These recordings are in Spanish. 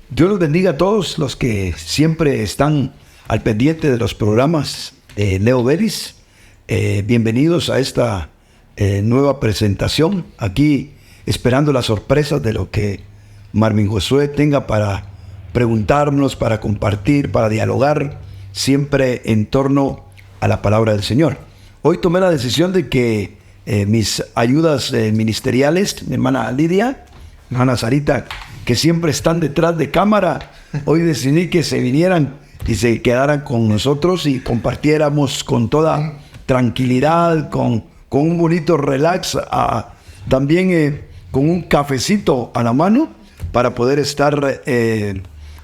Dios los bendiga a todos los que siempre están al pendiente de los programas de Leo Vélez. Bienvenidos a esta nueva presentación. Aquí esperando las sorpresas de lo que Marvin Josué tenga para preguntarnos, para compartir, para dialogar, siempre en torno a la palabra del Señor. Hoy tomé la decisión de que mis ayudas ministeriales, mi hermana Lidia, mi hermana Sarita, que siempre están detrás de cámara, hoy decidí que se vinieran y se quedaran con nosotros y compartiéramos con toda tranquilidad, con un bonito relax, también con un cafecito a la mano para poder estar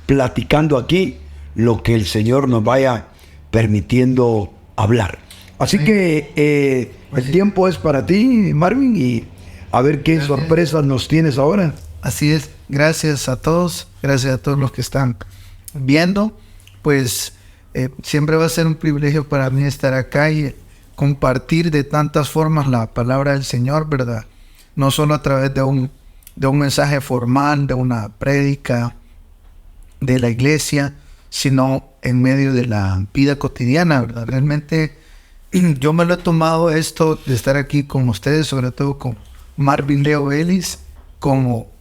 platicando aquí lo que el Señor nos vaya permitiendo hablar. Así que el tiempo es para ti, Marvin, y a ver qué sorpresas nos tienes ahora. Así es, gracias a todos los que están viendo. Pues siempre va a ser un privilegio para mí estar acá y compartir de tantas formas la palabra del Señor, ¿verdad? No solo a través de un mensaje formal, de una prédica de la iglesia, sino en medio de la vida cotidiana, ¿verdad? Realmente yo me lo he tomado esto de estar aquí con ustedes, sobre todo con Marvin Leo Vélez, como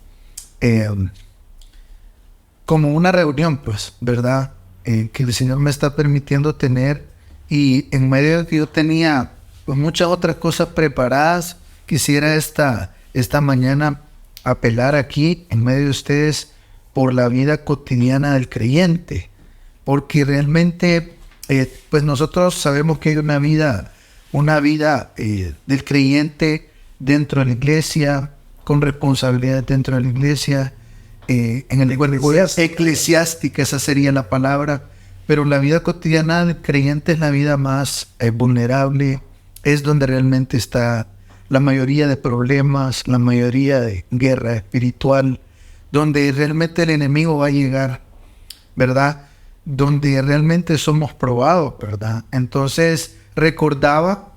una reunión, pues, ¿verdad? Que el Señor me está permitiendo tener, y en medio de que yo tenía pues, muchas otras cosas preparadas, quisiera esta mañana apelar aquí en medio de ustedes por la vida cotidiana del creyente, porque realmente pues nosotros sabemos que hay una vida del creyente dentro de la iglesia, con responsabilidades dentro de la iglesia, en el lenguaje eclesiástica, esa sería la palabra, pero la vida cotidiana del creyente es la vida más vulnerable, es donde realmente está la mayoría de problemas, la mayoría de guerra espiritual, donde realmente el enemigo va a llegar, ¿verdad? Donde realmente somos probados, ¿verdad? Entonces recordaba,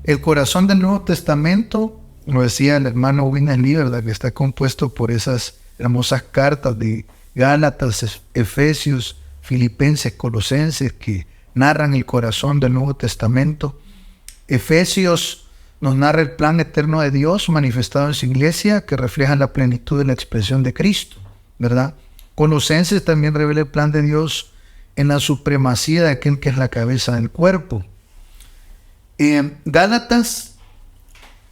el corazón del Nuevo Testamento, lo decía el hermano Winnesley, ¿verdad? Que está compuesto por esas hermosas cartas de Gálatas, Efesios, Filipenses, Colosenses, que narran el corazón del Nuevo Testamento. Efesios nos narra el plan eterno de Dios manifestado en su iglesia, que refleja la plenitud de la expresión de Cristo, ¿verdad? Colosenses también revela el plan de Dios en la supremacía de aquel que es la cabeza del cuerpo. Gálatas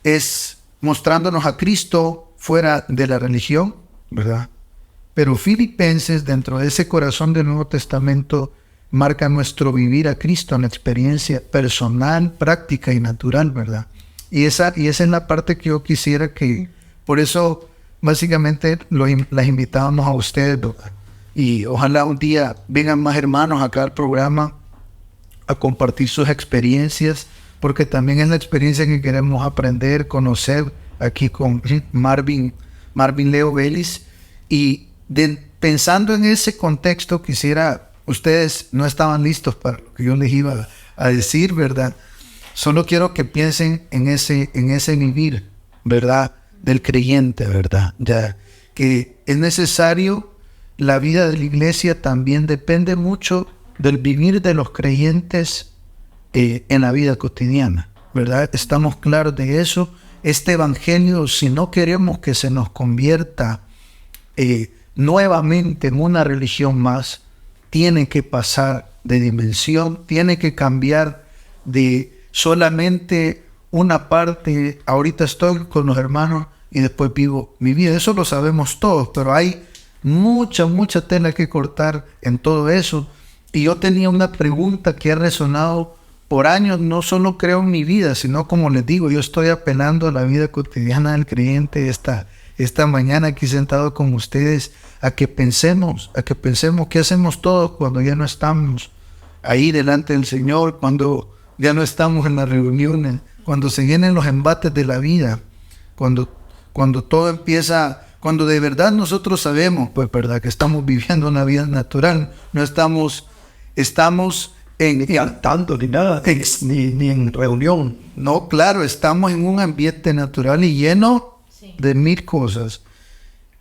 es mostrándonos a Cristo fuera de la religión, ¿verdad? Pero Filipenses, dentro de ese corazón del Nuevo Testamento, marca nuestro vivir a Cristo en la experiencia personal, práctica y natural, ¿verdad? Y esa es la parte que yo quisiera que, por eso básicamente las invitábamos a ustedes, ¿verdad? Y ojalá un día vengan más hermanos acá al programa a compartir sus experiencias, porque también es la experiencia que queremos aprender, conocer aquí con Marvin Leo Vélez. Y pensando en ese contexto, ustedes no estaban listos para lo que yo les iba a decir, ¿verdad? Solo quiero que piensen en ese vivir, ¿verdad? Del creyente, ¿verdad? Ya que es necesario, la vida de la iglesia también depende mucho del vivir de los creyentes en la vida cotidiana, ¿verdad? Estamos claros de eso. Este evangelio, si no queremos que se nos convierta nuevamente en una religión más, tiene que pasar de dimensión, tiene que cambiar de solamente una parte. Ahorita estoy con los hermanos y después vivo mi vida. Eso lo sabemos todos, pero hay mucha tela que cortar en todo eso. Y yo tenía una pregunta que ha resonado por años, no solo creo en mi vida, sino, como les digo, yo estoy apelando a la vida cotidiana del creyente esta mañana aquí sentado con ustedes, a que pensemos qué hacemos todos cuando ya no estamos ahí delante del Señor, cuando ya no estamos en las reuniones, cuando se vienen los embates de la vida, cuando todo empieza, cuando de verdad nosotros sabemos, pues, verdad, que estamos viviendo una vida natural, no estamos ni cantando ni nada, ni en reunión. No, claro, estamos en un ambiente natural y lleno de mil cosas.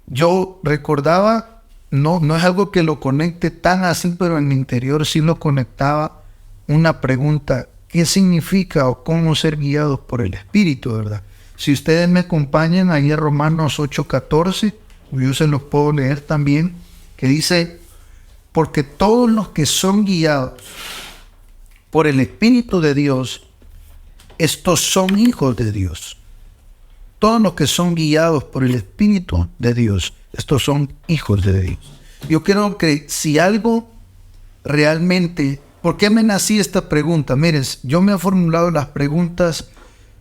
yo recordaba, no es algo que lo conecte tan así, pero en mi interior sí lo conectaba una pregunta: ¿qué significa o cómo ser guiados por el Espíritu, verdad? Si ustedes me acompañan ahí a Romanos 8:14, yo se los puedo leer también, que dice: porque todos los que son guiados por el Espíritu de Dios, estos son hijos de Dios. Todos los que son guiados por el Espíritu de Dios, estos son hijos de Dios. Yo creo que si algo realmente... ¿Por qué me nací esta pregunta? Miren, yo me he formulado las preguntas,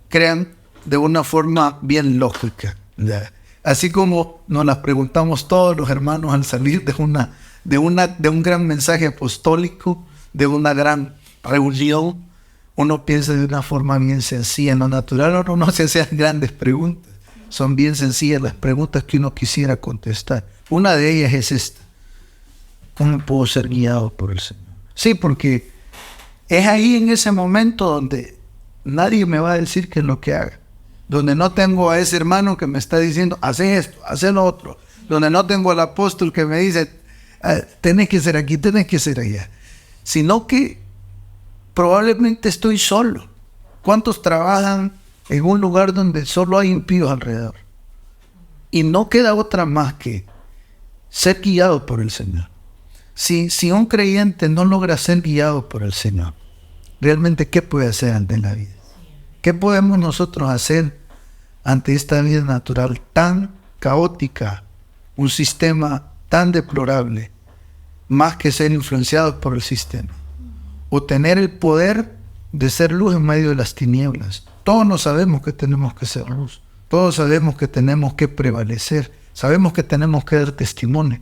crean, de una forma bien lógica, ¿ya? Así como nos las preguntamos todos los hermanos al salir de un gran mensaje apostólico, de una gran reunión. Uno piensa de una forma bien sencilla. En lo natural uno no se hace grandes preguntas. Son bien sencillas las preguntas que uno quisiera contestar. Una de ellas es esta: ¿cómo puedo ser guiado por el Señor? Sí, porque es ahí en ese momento donde nadie me va a decir qué es lo que haga. Donde no tengo a ese hermano que me está diciendo: haz esto, haz lo otro. Donde no tengo al apóstol que me dice: tenés que ser aquí, tenés que ser allá. Sino que probablemente estoy solo. ¿Cuántos trabajan en un lugar donde solo hay impíos alrededor? Y no queda otra más que ser guiado por el Señor. Si un creyente no logra ser guiado por el Señor, realmente, ¿qué puede hacer ante la vida? ¿Qué podemos nosotros hacer ante esta vida natural tan caótica, un sistema tan deplorable, más que ser influenciados por el sistema? O tener el poder de ser luz en medio de las tinieblas. Todos nos sabemos que tenemos que ser luz. Todos sabemos que tenemos que prevalecer. Sabemos que tenemos que dar testimonio.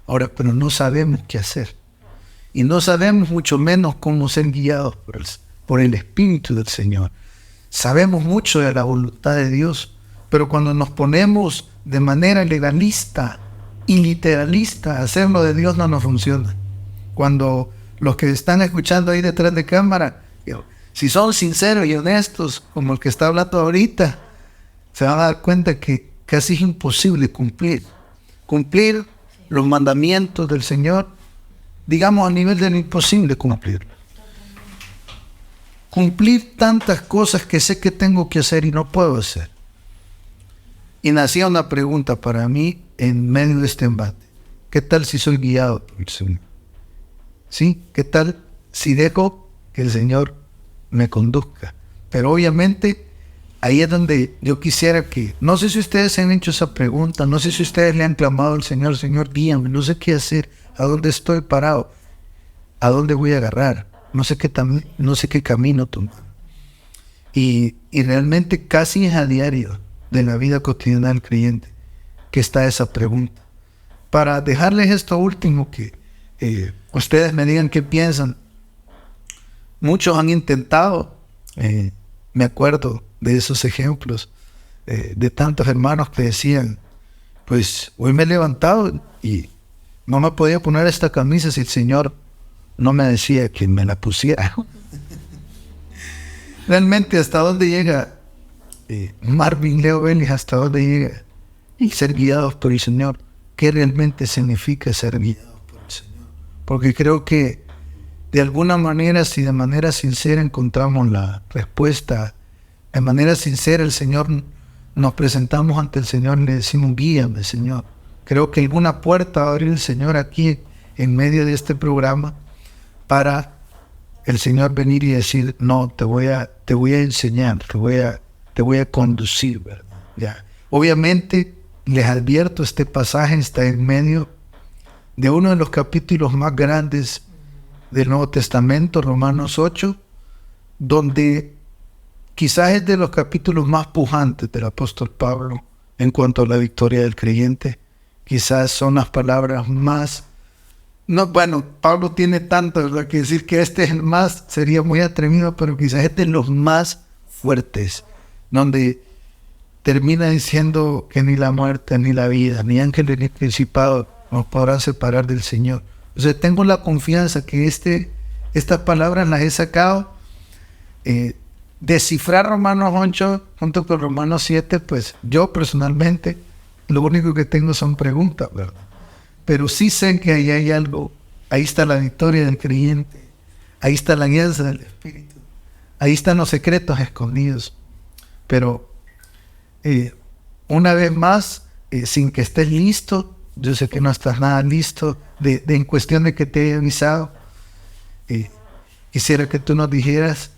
Ahora, pero no sabemos qué hacer. Y no sabemos mucho menos cómo ser guiados por el Espíritu del Señor. Sabemos mucho de la voluntad de Dios, pero cuando nos ponemos de manera legalista y literalista a hacerlo de Dios, no nos funciona. Cuando los que están escuchando ahí detrás de cámara, si son sinceros y honestos, como el que está hablando ahorita, se van a dar cuenta que casi es imposible cumplir los mandamientos del Señor, digamos a nivel de lo imposible cumplirlo. Cumplir tantas cosas que sé que tengo que hacer y no puedo hacer. Y nacía una pregunta para mí en medio de este embate: ¿qué tal si soy guiado por el Señor? ¿Sí? ¿Qué tal si dejo que el Señor me conduzca? Pero obviamente ahí es donde yo quisiera que... No sé si ustedes se han hecho esa pregunta, no sé si ustedes le han clamado al Señor: Señor, guíame, no sé qué hacer, a dónde estoy parado, a dónde voy a agarrar, no sé qué camino tomar. Y realmente casi es a diario de la vida cotidiana del creyente que está esa pregunta. Para dejarles esto último, que ustedes me digan qué piensan. Muchos han intentado, me acuerdo de esos ejemplos, de tantos hermanos que decían: pues hoy me he levantado y no me podía poner esta camisa si el Señor no me decía que me la pusiera. Realmente, ¿hasta dónde llega Marvin Leo Vélez? ¿Hasta dónde llega y ser guiados por el Señor? ¿Qué realmente significa ser guiados por el Señor? Porque creo que de alguna manera, si de manera sincera encontramos la respuesta, de manera sincera el Señor, nos presentamos ante el Señor y le decimos: guíame, Señor. Creo que alguna puerta va a abrir el Señor aquí en medio de este programa para el Señor venir y decir: no, te voy a enseñar, te voy a conducir, ¿verdad? Ya. Obviamente, les advierto, este pasaje está en medio de uno de los capítulos más grandes del Nuevo Testamento, Romanos 8, donde quizás es de los capítulos más pujantes del apóstol Pablo en cuanto a la victoria del creyente. Quizás son las palabras más... No, bueno, Pablo tiene tanto, ¿verdad?, que decir que este es el más, sería muy atrevido, pero quizás es de los más fuertes, donde termina diciendo que ni la muerte, ni la vida, ni ángeles, ni principados nos podrán separar del Señor. O sea, tengo la confianza que estas palabras las he sacado. Descifrar Romanos 8 junto con Romanos 7, pues yo personalmente lo único que tengo son preguntas, ¿verdad? Pero sí sé que ahí hay algo, ahí está la victoria del creyente, ahí está la alianza del Espíritu, ahí están los secretos escondidos. Pero una vez más, sin que estés listo, yo sé que no estás nada listo, en cuestión de que te he avisado, quisiera que tú nos dijeras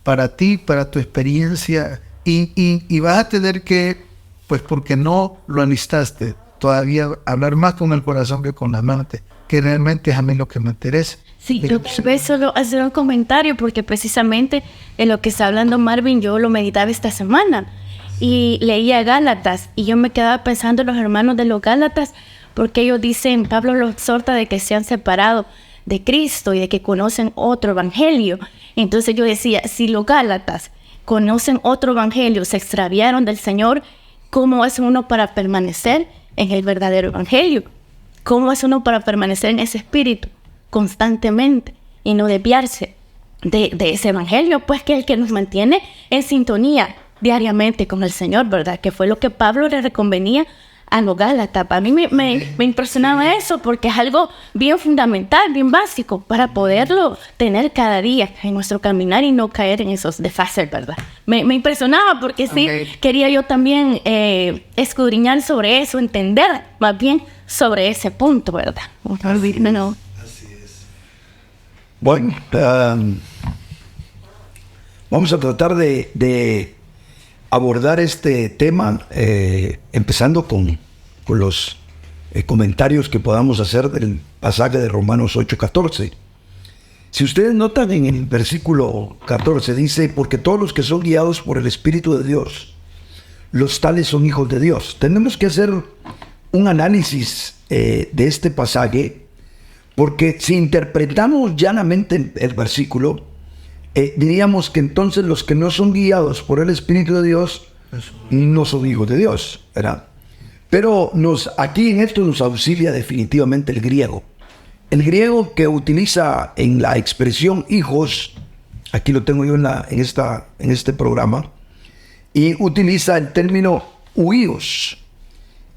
para ti, para tu experiencia, y vas a tener que, pues porque no lo alistaste, todavía hablar más con el corazón que con la mente, que realmente es a mí lo que me interesa. Sí, yo tal vez solo hacer un comentario, porque precisamente en lo que está hablando Marvin, yo lo meditaba esta semana, y leía Gálatas, y yo me quedaba pensando en los hermanos de los Gálatas, porque ellos dicen, Pablo los exhorta de que se han separado de Cristo y de que conocen otro evangelio. Entonces yo decía, si los Gálatas conocen otro evangelio, se extraviaron del Señor, ¿cómo hace uno para permanecer en el verdadero evangelio? ¿Cómo hace uno para permanecer en ese espíritu constantemente y no desviarse de ese evangelio? Pues que es el que nos mantiene en sintonía diariamente con el Señor, ¿verdad? Que fue lo que Pablo le reconvenía a los Gálatas. A mí me impresionaba eso, porque es algo bien fundamental, bien básico, para poderlo tener cada día en nuestro caminar y no caer en esos desfases, ¿verdad? Me impresionaba porque sí, quería yo también escudriñar sobre eso, entender más bien sobre ese punto, ¿verdad? No. Así es. Bueno, vamos a tratar de abordar este tema, empezando con los comentarios que podamos hacer del pasaje de Romanos 8:14. Si ustedes notan en el versículo 14, dice, porque todos los que son guiados por el Espíritu de Dios, los tales son hijos de Dios. Tenemos que hacer un análisis de este pasaje, porque si interpretamos llanamente el versículo, diríamos que entonces los que no son guiados por el Espíritu de Dios no son hijos de Dios, ¿verdad? Pero aquí en esto nos auxilia definitivamente el griego. El griego que utiliza en la expresión hijos, aquí lo tengo yo en este programa, y utiliza el término huíos.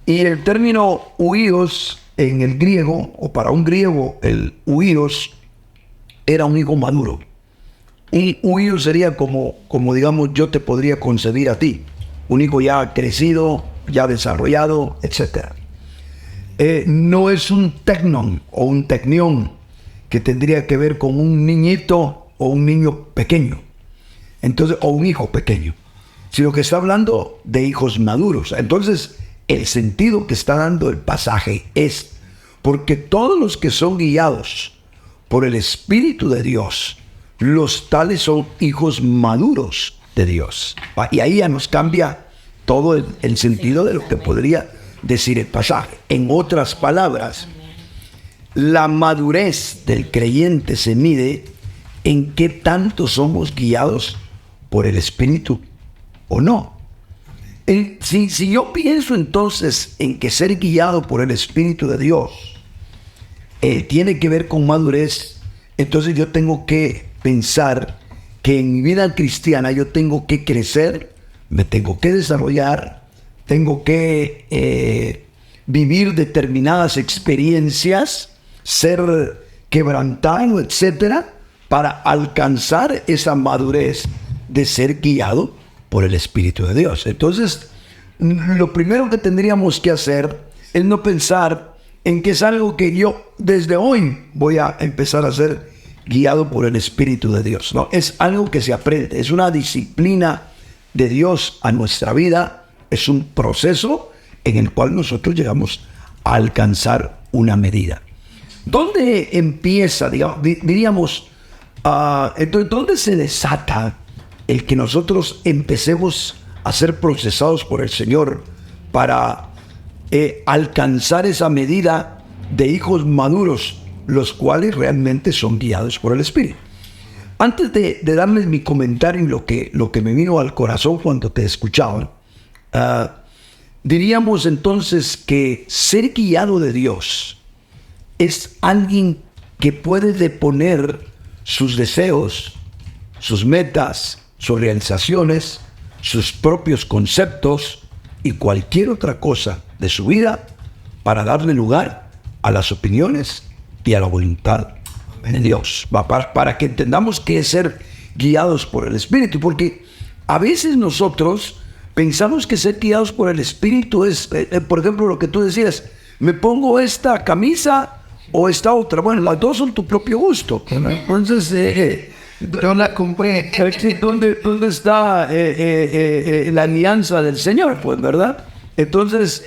Y el término huíos en el griego, o para un griego, el huíos era un hijo maduro. Un huío sería como digamos, yo te podría concebir a ti. Un hijo ya crecido, ya desarrollado, etc. No es un tecnon o un tecnión que tendría que ver con un niñito o un niño pequeño. Entonces, o un hijo pequeño. Sino que está hablando de hijos maduros. Entonces, el sentido que está dando el pasaje es porque todos los que son guiados por el Espíritu de Dios, los tales son hijos maduros de Dios. Y ahí ya nos cambia todo el sentido de lo que podría decir el pasaje. En otras palabras, la madurez del creyente se mide en qué tanto somos guiados por el Espíritu o no. Si yo pienso entonces en que ser guiado por el Espíritu de Dios tiene que ver con madurez, entonces yo tengo que pensar que en mi vida cristiana yo tengo que crecer, me tengo que desarrollar, tengo que vivir determinadas experiencias, ser quebrantado, etcétera, para alcanzar esa madurez de ser guiado por el Espíritu de Dios. Entonces, lo primero que tendríamos que hacer es no pensar en que es algo que yo desde hoy voy a empezar a ser guiado por el Espíritu de Dios. No, es algo que se aprende, es una disciplina de Dios a nuestra vida, es un proceso en el cual nosotros llegamos a alcanzar una medida. ¿Dónde empieza, diríamos, entonces, dónde se desata el que nosotros empecemos a ser procesados por el Señor para alcanzar esa medida de hijos maduros, los cuales realmente son guiados por el Espíritu? Antes de darles mi comentario y lo que me vino al corazón cuando te escuchaba, diríamos entonces que ser guiado de Dios es alguien que puede deponer sus deseos, sus metas, sus realizaciones, sus propios conceptos, y cualquier otra cosa de su vida para darle lugar a las opiniones y a la voluntad de Dios. Para que entendamos qué es ser guiados por el Espíritu, porque a veces nosotros pensamos que ser guiados por el Espíritu es, por ejemplo, lo que tú decías, me pongo esta camisa o esta otra. Bueno, las dos son tu propio gusto. Entonces, Yo la compré. ¿dónde está la alianza del Señor? Pues, ¿verdad? Entonces,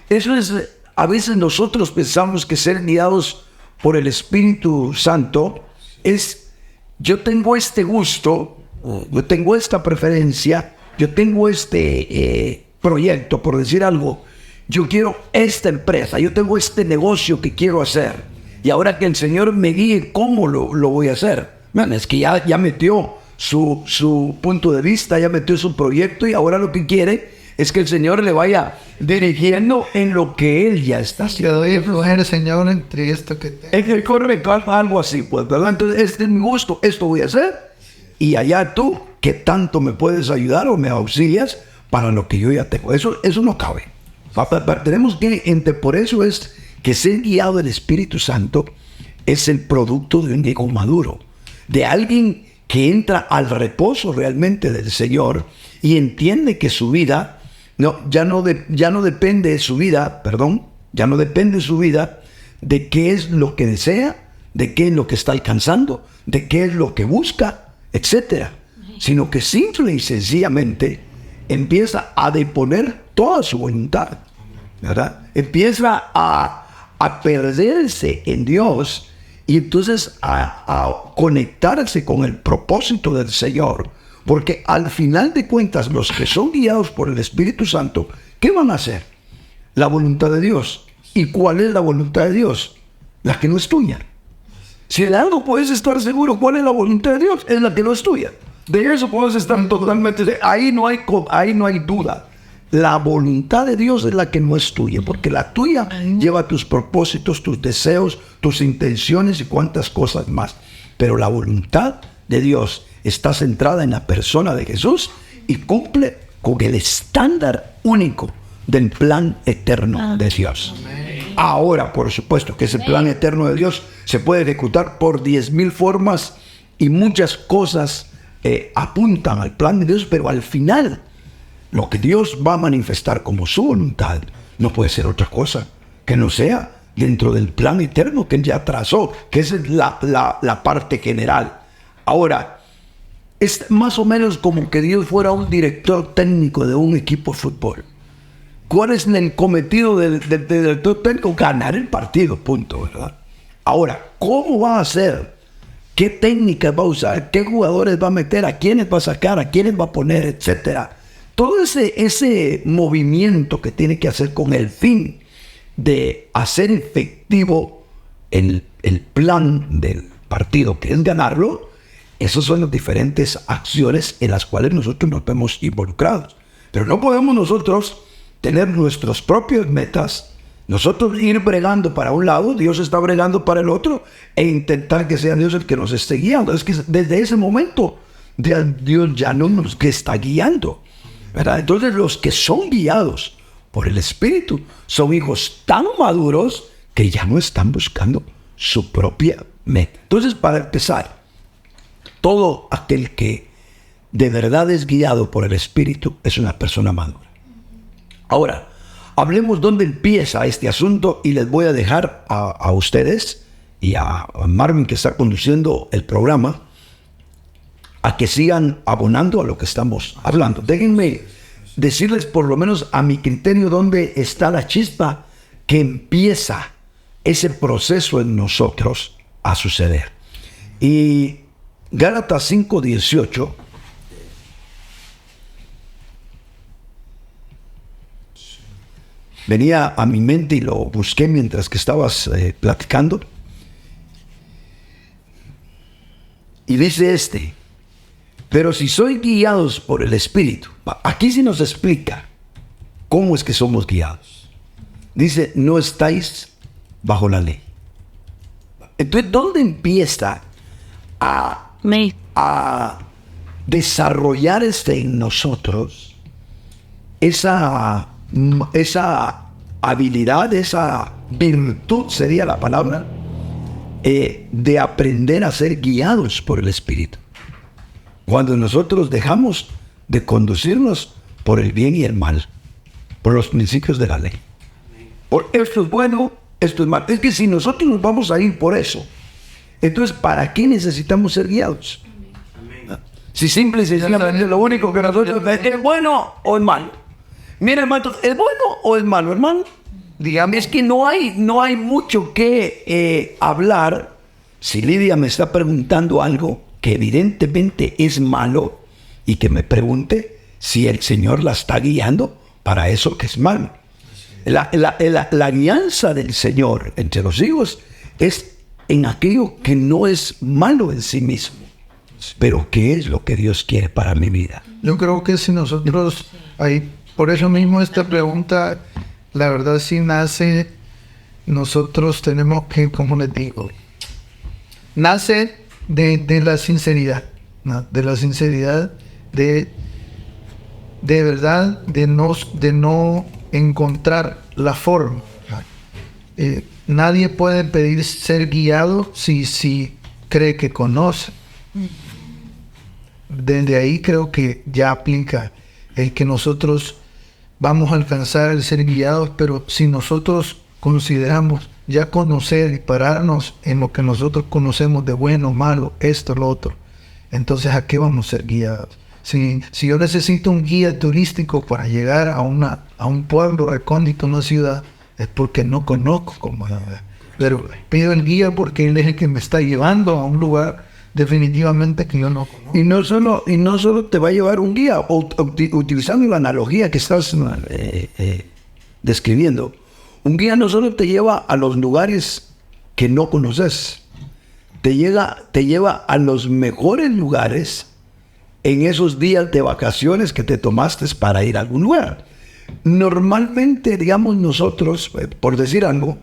eso es, a veces nosotros pensamos que ser guiados por el Espíritu Santo es, yo tengo este gusto, yo tengo esta preferencia, yo tengo este proyecto, por decir algo, yo quiero esta empresa, yo tengo este negocio que quiero hacer, y ahora que el Señor me guíe, ¿cómo lo voy a hacer? Man, es que ya metió su punto de vista, ya metió su proyecto, y ahora lo que quiere es que el Señor le vaya dirigiendo en lo que Él ya está haciendo. Te doy flojera, Señor, entre esto que te... Es que corre algo así, pues, ¿verdad? Entonces, este es mi gusto, esto voy a hacer, y allá tú, ¿qué tanto me puedes ayudar o me auxilias para lo que yo ya tengo? Eso no cabe. Tenemos que, por eso es que ser guiado del Espíritu Santo es el producto de un hijo maduro, de alguien que entra al reposo realmente del Señor y entiende que su vida ya no depende de su vida, ya no depende de su vida de qué es lo que desea, de qué es lo que está alcanzando, de qué es lo que busca, etcétera, sino que simple y sencillamente empieza a deponer toda su voluntad, ¿verdad? Empieza a perderse en Dios y entonces a conectarse con el propósito del Señor, porque al final de cuentas los que son guiados por el Espíritu Santo, ¿qué van a hacer? La voluntad de Dios. ¿Y cuál es la voluntad de Dios? La que no es tuya. Si de algo puedes estar seguro, ¿cuál es la voluntad de Dios? Es la que no es tuya. De eso puedes estar totalmente... Ahí no hay duda. La voluntad de Dios es la que no es tuya, porque la tuya lleva tus propósitos, tus deseos, tus intenciones y cuantas cosas más. Pero la voluntad de Dios está centrada en la persona de Jesús y cumple con el estándar único del plan eterno de Dios. Ahora, por supuesto, que ese plan eterno de Dios se puede ejecutar por 10,000 formas y muchas cosas apuntan al plan de Dios, pero al final lo que Dios va a manifestar como su voluntad no puede ser otra cosa que no sea dentro del plan eterno que Él ya trazó, que esa es la parte general. Ahora, es más o menos como que Dios fuera un director técnico de un equipo de fútbol. ¿Cuál es el cometido del director técnico? Ganar el partido, punto, ¿verdad? Ahora, ¿cómo va a hacer? ¿Qué técnicas va a usar? ¿Qué jugadores va a meter? ¿A quiénes va a sacar? ¿A quiénes va a poner? Etcétera. Todo ese movimiento que tiene que hacer con el fin de hacer efectivo el plan del partido, que es ganarlo, esas son las diferentes acciones en las cuales nosotros nos vemos involucrados. Pero no podemos nosotros tener nuestras propias metas, nosotros ir bregando para un lado, Dios está bregando para el otro, e intentar que sea Dios el que nos esté guiando. Es que desde ese momento Dios ya no nos está guiando, ¿verdad? Entonces los que son guiados por el Espíritu son hijos tan maduros que ya no están buscando su propia meta. Entonces, para empezar, todo aquel que de verdad es guiado por el Espíritu es una persona madura. Ahora, hablemos dónde empieza este asunto y les voy a dejar a ustedes y a Marvin, que está conduciendo el programa, a que sigan abonando a lo que estamos hablando. Déjenme decirles, por lo menos a mi criterio, dónde está la chispa que empieza ese proceso en nosotros a suceder. Y Gálatas 5:18 venía a mi mente y lo busqué mientras que estabas platicando. Y dice pero si sois guiados por el Espíritu, aquí sí nos explica cómo es que somos guiados. Dice, no estáis bajo la ley. Entonces, ¿dónde empieza a desarrollar en nosotros esa habilidad, esa virtud sería la palabra, de aprender a ser guiados por el Espíritu. Cuando nosotros dejamos de conducirnos por el bien y el mal, por los principios de la ley. Por esto es bueno, esto es malo. Es que si nosotros nos vamos a ir por eso, entonces ¿para qué necesitamos ser guiados? Si simple y sencillamente lo único que nosotros es bueno o es malo. Mira, hermano, ¿es bueno o es malo, hermano? Dígame, es que no hay mucho que hablar. Si Lidia me está preguntando algo que evidentemente es malo, y que me pregunte si el Señor la está guiando para eso que es malo. La guianza del Señor entre los hijos es en aquello que no es malo en sí mismo, pero ¿qué es lo que Dios quiere para mi vida? Yo creo que si nosotros, ahí, por eso mismo esta pregunta, la verdad sí nace, nosotros tenemos que, como les digo, nace de la sinceridad, ¿no? De la sinceridad, de verdad, de no encontrar la forma. Nadie puede pedir ser guiado si cree que conoce. Desde ahí creo que ya aplica el que nosotros vamos a alcanzar el ser guiados, pero si nosotros consideramos ya conocer y pararnos en lo que nosotros conocemos de bueno, malo, esto, lo otro, entonces ¿a qué vamos a ser guiados? Si yo necesito un guía turístico para llegar a un pueblo recóndito, una ciudad, es porque no conozco cómo es. Pero pido el guía porque él es el que me está llevando a un lugar definitivamente que yo no conozco. Y no solo te va a llevar un guía, utilizando la analogía que estás describiendo. Un guía no solo te lleva a los lugares que no conoces, te lleva a los mejores lugares en esos días de vacaciones que te tomaste para ir a algún lugar. Normalmente, digamos nosotros, por decir algo,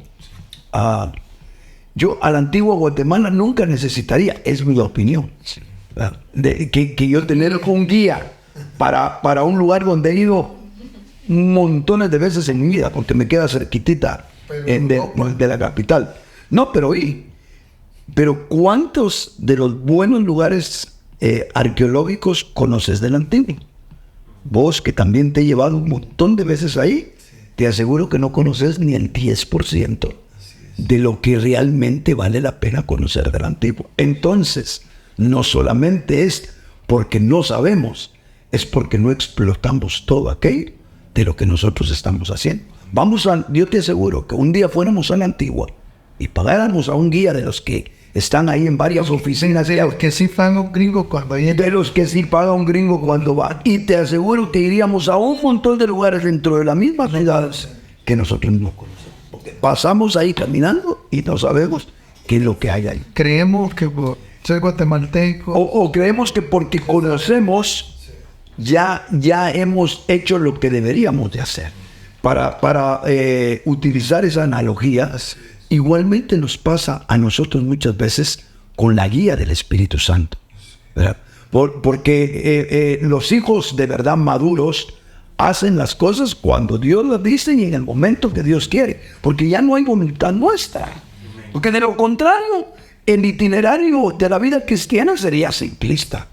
yo a la antigua Guatemala nunca necesitaría, es mi opinión, que yo tener un guía para un lugar donde he ido montones de veces en mi vida, porque me queda cerquitita de la capital. No, pero ¿cuántos de los buenos lugares arqueológicos conoces del antiguo? Vos, que también te he llevado un montón de veces ahí, te aseguro que no conoces ni el 10% de lo que realmente vale la pena conocer del antiguo. Entonces, no solamente es porque no sabemos, es porque no explotamos todo aquello de lo que nosotros estamos haciendo. Yo te aseguro que un día fuéramos a la antigua y pagáramos a un guía de los que están ahí en varias oficinas. De los que sí paga un gringo cuando viene. De los que sí paga un gringo cuando va. Y te aseguro que iríamos a un montón de lugares dentro de las mismas ciudades que nosotros no conocemos. Porque pasamos ahí caminando y no sabemos qué es lo que hay ahí. Creemos que por ser guatemalteco. O creemos que porque conocemos ya hemos hecho lo que deberíamos de hacer. Para utilizar esa analogía, igualmente nos pasa a nosotros muchas veces con la guía del Espíritu Santo, ¿verdad? Porque los hijos de verdad maduros hacen las cosas cuando Dios las dice y en el momento que Dios quiere, porque ya no hay voluntad nuestra. Porque de lo contrario, el itinerario de la vida cristiana sería simplista.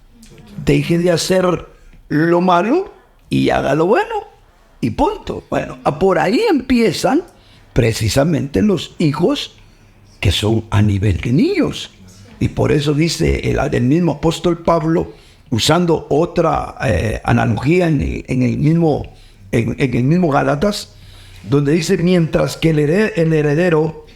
Deje de hacer lo malo y haga lo bueno y punto. Bueno, por ahí empiezan precisamente los hijos que son a nivel de niños. Y por eso dice el mismo apóstol Pablo, usando otra analogía en el mismo Gálatas, donde dice, mientras que el heredero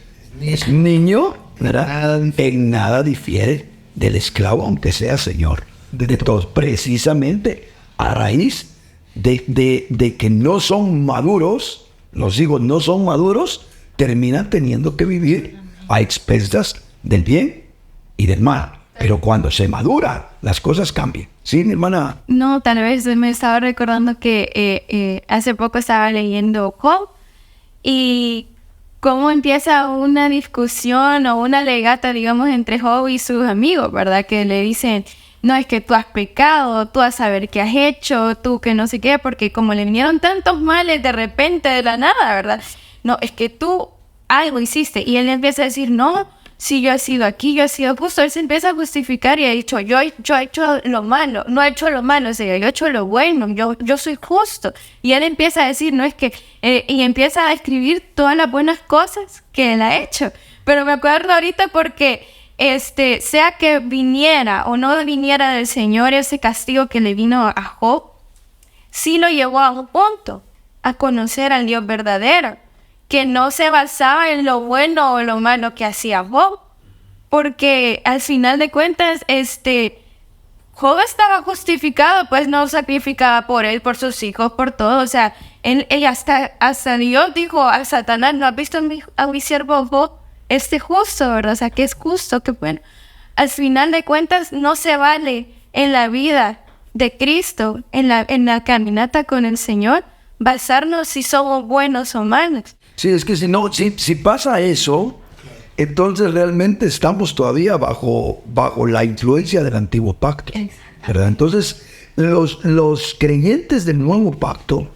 es niño, ¿verdad? En nada difiere del esclavo, aunque sea señor de todos. Precisamente a raíz de que no son maduros, los hijos no son maduros, terminan teniendo que vivir a expensas del bien y del mal. Pero cuando se madura, las cosas cambian. ¿Sí, mi hermana? No, tal vez me estaba recordando que hace poco estaba leyendo Job y cómo empieza una discusión o una legata, digamos, entre Job y sus amigos, ¿verdad? Que le dicen, no, es que tú has pecado, tú a saber qué has hecho, tú que no sé qué, porque como le vinieron tantos males de repente, de la nada, ¿verdad? No, es que tú algo hiciste. Y él empieza a decir, no, si yo he sido aquí, yo he sido justo. Él se empieza a justificar y ha dicho, yo he hecho lo malo, no he hecho lo malo, o sea, yo he hecho lo bueno, yo soy justo. Y él empieza a decir, no, es que, y empieza a escribir todas las buenas cosas que él ha hecho. Pero me acuerdo ahorita porque, sea que viniera o no viniera del Señor ese castigo que le vino a Job, sí lo llevó a un punto, a conocer al Dios verdadero, que no se basaba en lo bueno o lo malo que hacía Job, porque al final de cuentas, Job estaba justificado, pues no sacrificaba por él, por sus hijos, por todo, o sea, él hasta Dios dijo a Satanás, ¿no has visto a mi siervo Job? Justo, ¿verdad? O sea, que es justo, que bueno. Al final de cuentas, no se vale en la vida de Cristo, en la caminata con el Señor, basarnos si somos buenos o malos. Sí, es que si pasa eso, entonces realmente estamos todavía bajo la influencia del antiguo pacto, ¿verdad? Entonces, los creyentes del nuevo pacto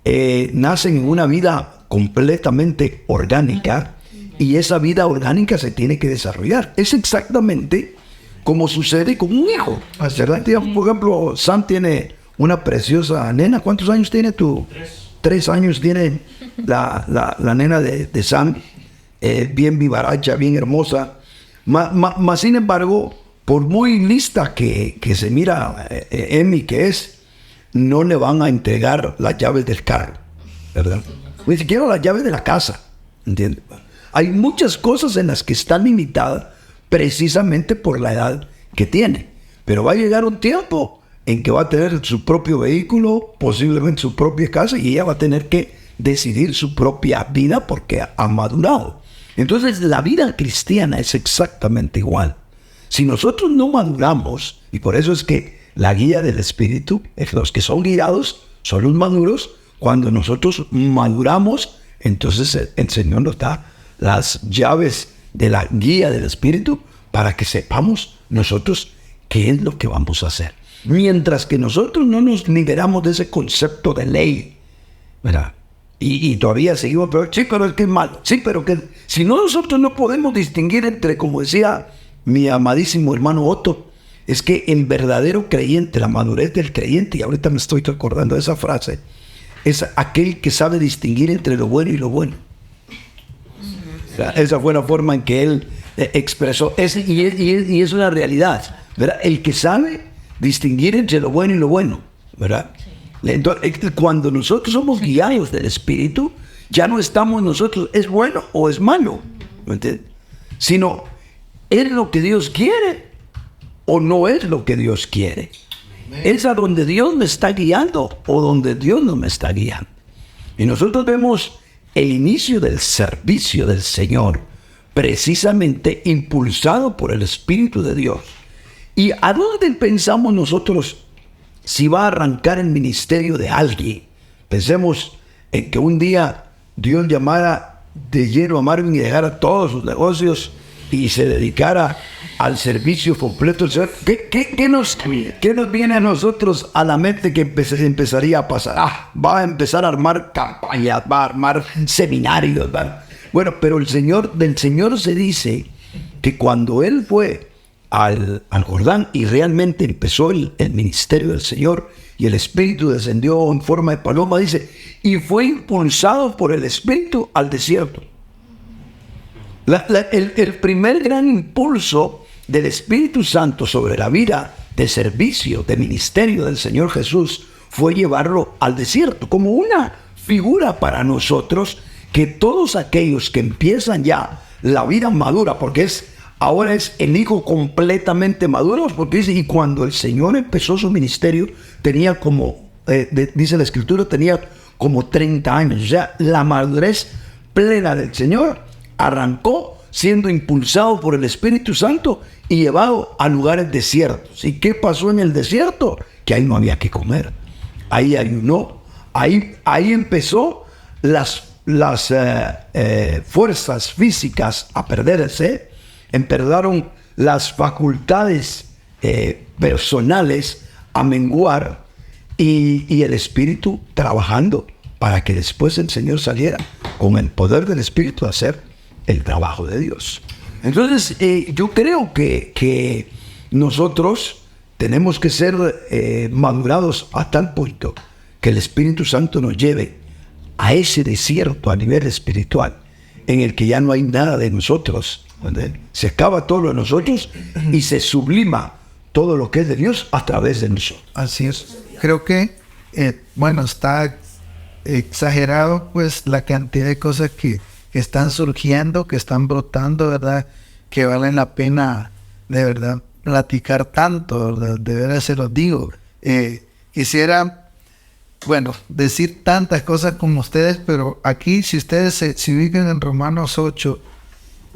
nacen en una vida completamente orgánica, y esa vida orgánica se tiene que desarrollar. Es exactamente como sucede con un hijo, ¿verdad? Por ejemplo, Sam tiene una preciosa nena. ¿Cuántos años tiene tú? 3 años tiene la nena de Sam, bien vivaracha, bien hermosa. Mas, sin embargo, por muy lista que se mira Emi que es, no le van a entregar las llaves del carro, ¿verdad? Ni siquiera las llaves de la casa, ¿entiendes? Hay muchas cosas en las que está limitada precisamente por la edad que tiene. Pero va a llegar un tiempo en que va a tener su propio vehículo, posiblemente su propia casa, y ella va a tener que decidir su propia vida porque ha madurado. Entonces la vida cristiana es exactamente igual. Si nosotros no maduramos, y por eso es que la guía del Espíritu, los que son guiados son los maduros, cuando nosotros maduramos, entonces el Señor nos da las llaves de la guía del Espíritu para que sepamos nosotros qué es lo que vamos a hacer. Mientras que nosotros no nos liberamos de ese concepto de ley, ¿verdad? Y todavía seguimos, pero sí, pero es que es malo. Sí, pero que si no, nosotros no podemos distinguir entre, como decía mi amadísimo hermano Otto, es que el verdadero creyente, la madurez del creyente, y ahorita me estoy recordando de esa frase, es aquel que sabe distinguir entre lo bueno y lo bueno. Esa fue la forma en que él expresó, y es una realidad, ¿verdad? El que sabe distinguir entre lo bueno y lo bueno, ¿verdad? Entonces, cuando nosotros somos guiados del Espíritu, ya no estamos nosotros, ¿es bueno o es malo? ¿Me entiendes? Sino, ¿es lo que Dios quiere o no es lo que Dios quiere? ¿Es a donde Dios me está guiando o donde Dios no me está guiando? Y nosotros vemos el inicio del servicio del Señor, precisamente impulsado por el Espíritu de Dios. ¿Y a dónde pensamos nosotros si va a arrancar el ministerio de alguien? Pensemos en que un día Dios llamara de lleno a Marvin y dejara todos sus negocios y se dedicara al servicio completo del Señor. ¿Qué nos viene a nosotros a la mente que empezaría a pasar? Va a empezar a armar campañas, va a armar seminarios, ¿verdad? Bueno, pero del Señor se dice que cuando Él fue al Jordán y realmente empezó el ministerio del Señor y el Espíritu descendió en forma de paloma, dice, y fue impulsado por el Espíritu al desierto. El primer gran impulso del Espíritu Santo sobre la vida de servicio, de ministerio del Señor Jesús, fue llevarlo al desierto, como una figura para nosotros, que todos aquellos que empiezan ya la vida madura, porque ahora es el hijo completamente maduro, porque dice, y cuando el Señor empezó su ministerio, tenía como, dice la Escritura, tenía como 30 años, o sea, la madurez plena del Señor arrancó siendo impulsado por el Espíritu Santo y llevado a lugares desiertos. ¿Y qué pasó en el desierto? Que ahí no había que comer. Ahí ayunó. Ahí empezó las fuerzas físicas a perderse. Empezaron las facultades personales a menguar y el Espíritu trabajando para que después el Señor saliera con el poder del Espíritu a hacer el trabajo de Dios. Entonces, yo creo que nosotros tenemos que ser madurados a tal punto que el Espíritu Santo nos lleve a ese desierto a nivel espiritual, en el que ya no hay nada de nosotros, ¿verdad? Se acaba todo lo de nosotros y se sublima todo lo que es de Dios a través de nosotros. Así es. Creo que, está exagerado pues la cantidad de cosas que están surgiendo, que están brotando, ¿verdad? Que valen la pena, de verdad, platicar tanto, ¿verdad? De verdad se los digo. Quisiera, decir tantas cosas como ustedes, pero aquí, si ustedes se ubican en Romanos 8,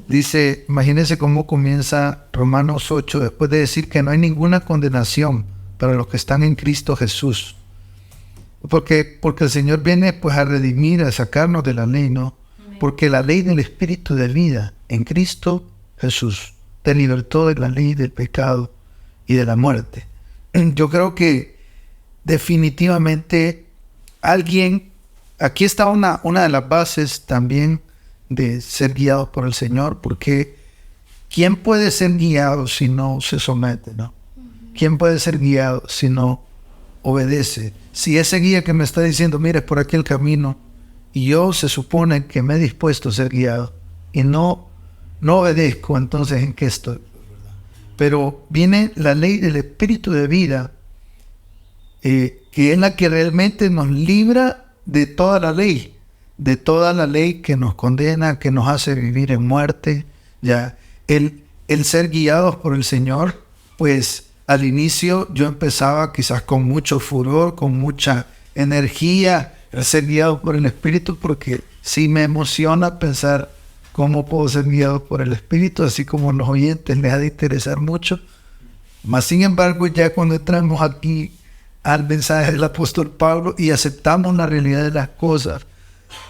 dice, imagínense cómo comienza Romanos 8, después de decir que no hay ninguna condenación para los que están en Cristo Jesús. Porque el Señor viene pues a redimir, a sacarnos de la ley, ¿no? Porque la ley del Espíritu de vida en Cristo Jesús te libertó de la ley del pecado y de la muerte. Yo creo que definitivamente aquí está una de las bases también de ser guiados por el Señor, porque ¿quién puede ser guiado si no se somete, no? ¿Quién puede ser guiado si no obedece? Si ese guía que me está diciendo, mire, por aquí el camino, y yo se supone que me he dispuesto a ser guiado, y no obedezco, entonces ¿en qué estoy? Pero viene la ley del Espíritu de vida, que es la que realmente nos libra de toda la ley que nos condena, que nos hace vivir en muerte. Ya el ser guiados por el Señor, pues al inicio yo empezaba quizás con mucho furor, con mucha energía, a ser guiado por el Espíritu, porque sí me emociona pensar cómo puedo ser guiado por el Espíritu, así como a los oyentes les ha de interesar mucho. Mas sin embargo, ya cuando entramos aquí al mensaje del apóstol Pablo y aceptamos la realidad de las cosas,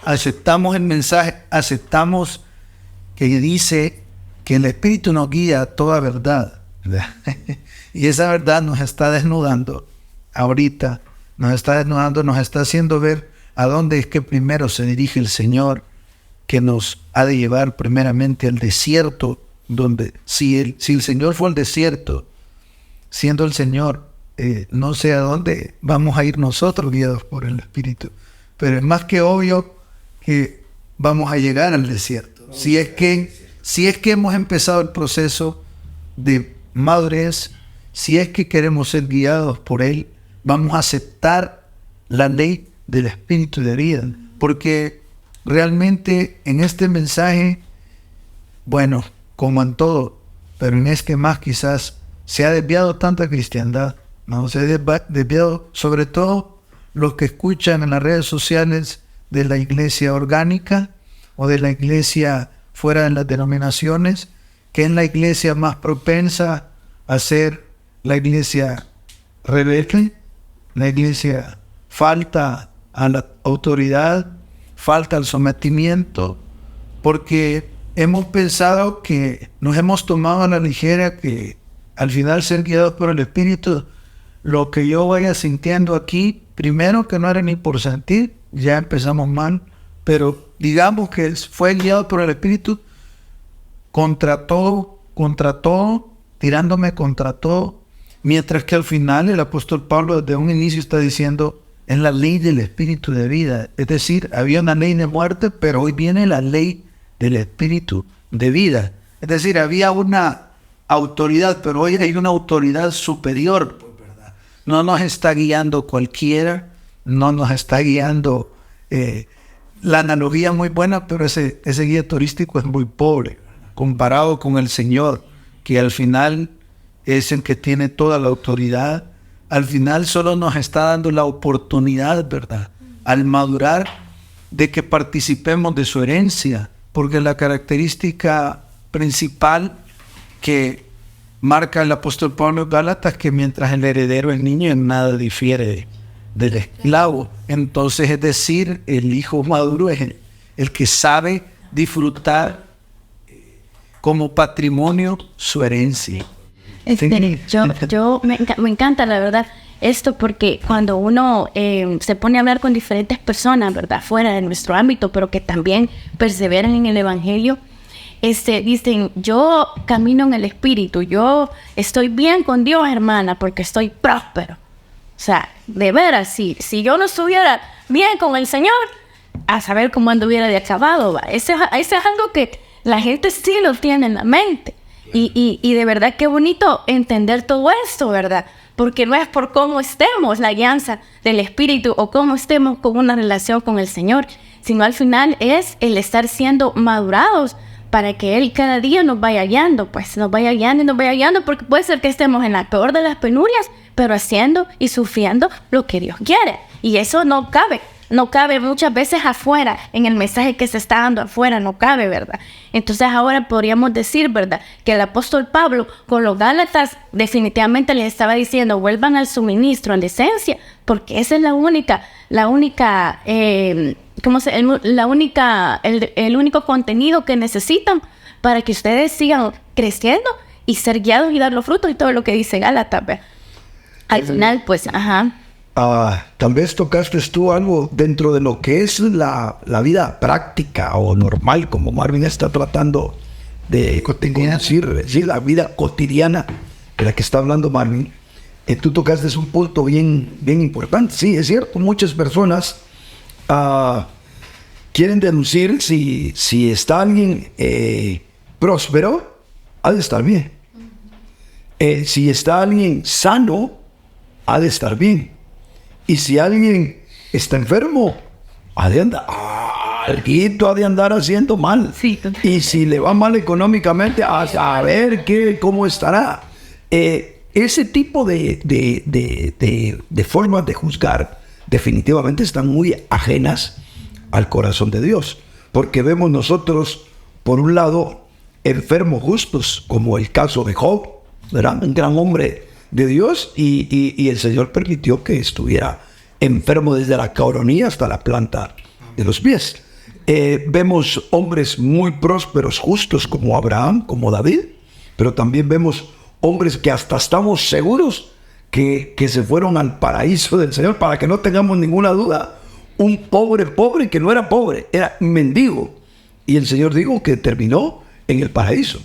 aceptamos el mensaje, aceptamos que dice que el Espíritu nos guía a toda verdad, ¿verdad? Y esa verdad nos está desnudando ahorita, nos está haciendo ver a dónde es que primero se dirige el Señor, que nos ha de llevar primeramente al desierto, donde si el Señor fue al desierto, siendo el Señor, no sé a dónde vamos a ir nosotros guiados por el Espíritu, pero es más que obvio que vamos a llegar al desierto. Si es que hemos empezado el proceso de madurez, si es que queremos ser guiados por Él, vamos a aceptar la ley del Espíritu de vida, porque realmente en este mensaje, como en todo, pero en este más quizás, se ha desviado tanta cristiandad, ¿no? Se ha desviado sobre todo los que escuchan en las redes sociales de la iglesia orgánica o de la iglesia fuera de las denominaciones, que es la iglesia más propensa a ser la iglesia rebelde, la iglesia falta a la autoridad, falta al sometimiento, porque hemos pensado que nos hemos tomado a la ligera que al final ser guiados por el Espíritu, lo que yo vaya sintiendo aquí, primero que no era ni por sentir, ya empezamos mal, pero digamos que fue guiado por el Espíritu contra todo, tirándome contra todo, mientras que al final el apóstol Pablo desde un inicio está diciendo, es la ley del Espíritu de vida, es decir, había una ley de muerte, pero hoy viene la ley del Espíritu de vida, es decir, había una autoridad, pero hoy hay una autoridad superior, ¿verdad? No nos está guiando cualquiera, no nos está guiando, la analogía es muy buena, pero ese guía turístico es muy pobre, comparado con el Señor, que al final es el que tiene toda la autoridad. Al final solo nos está dando la oportunidad, ¿verdad?, al madurar, de que participemos de su herencia, porque la característica principal que marca el apóstol Pablo en Gálatas es que mientras el heredero es niño, en nada difiere del esclavo. Entonces, es decir, el hijo maduro es el que sabe disfrutar como patrimonio su herencia. Me encanta, la verdad, esto, porque cuando uno se pone a hablar con diferentes personas, ¿verdad?, fuera de nuestro ámbito, pero que también perseveran en el Evangelio, dicen, yo camino en el Espíritu, yo estoy bien con Dios, hermana, porque estoy próspero. O sea, de veras, si yo no estuviera bien con el Señor, a saber cómo anduviera de acabado, ¿va? Ese es algo que la gente sí lo tiene en la mente. Y de verdad qué bonito entender todo esto, ¿verdad? Porque no es por cómo estemos, la guianza del Espíritu, o cómo estemos con una relación con el Señor, sino al final es el estar siendo madurados para que Él cada día nos vaya guiando, pues nos vaya guiando, porque puede ser que estemos en la peor de las penurias, pero haciendo y sufriendo lo que Dios quiere. Y eso no cabe muchas veces afuera, en el mensaje que se está dando afuera, no cabe, ¿verdad? Entonces ahora podríamos decir, ¿verdad?, que el apóstol Pablo con los Gálatas definitivamente les estaba diciendo, vuelvan al suministro en decencia, porque esa es el único contenido que necesitan para que ustedes sigan creciendo y ser guiados y dar los frutos y todo lo que dice Gálatas, ¿verdad? Al final, pues, tal vez tocaste tú algo dentro de lo que es la vida práctica o normal, como Marvin está tratando de decir, la vida cotidiana de la que está hablando Marvin. Tú tocaste un punto bien importante. Sí, es cierto, muchas personas quieren deducir si está alguien próspero, ha de estar bien. Si está alguien sano, ha de estar bien. Y si alguien está enfermo, ha de andar, alguito ha de andar haciendo mal. Sí, y si le va mal económicamente, a saber cómo estará. Ese tipo de formas de juzgar definitivamente están muy ajenas al corazón de Dios. Porque vemos nosotros, por un lado, enfermos justos, como el caso de Job, ¿verdad? Un gran hombre de Dios, y el Señor permitió que estuviera enfermo desde la coronilla hasta la planta de los pies. Vemos hombres muy prósperos, justos, como Abraham, como David, pero también vemos hombres que hasta estamos seguros que se fueron al paraíso del Señor, para que no tengamos ninguna duda. Un pobre que no era pobre, era mendigo, y el Señor dijo que terminó en el paraíso,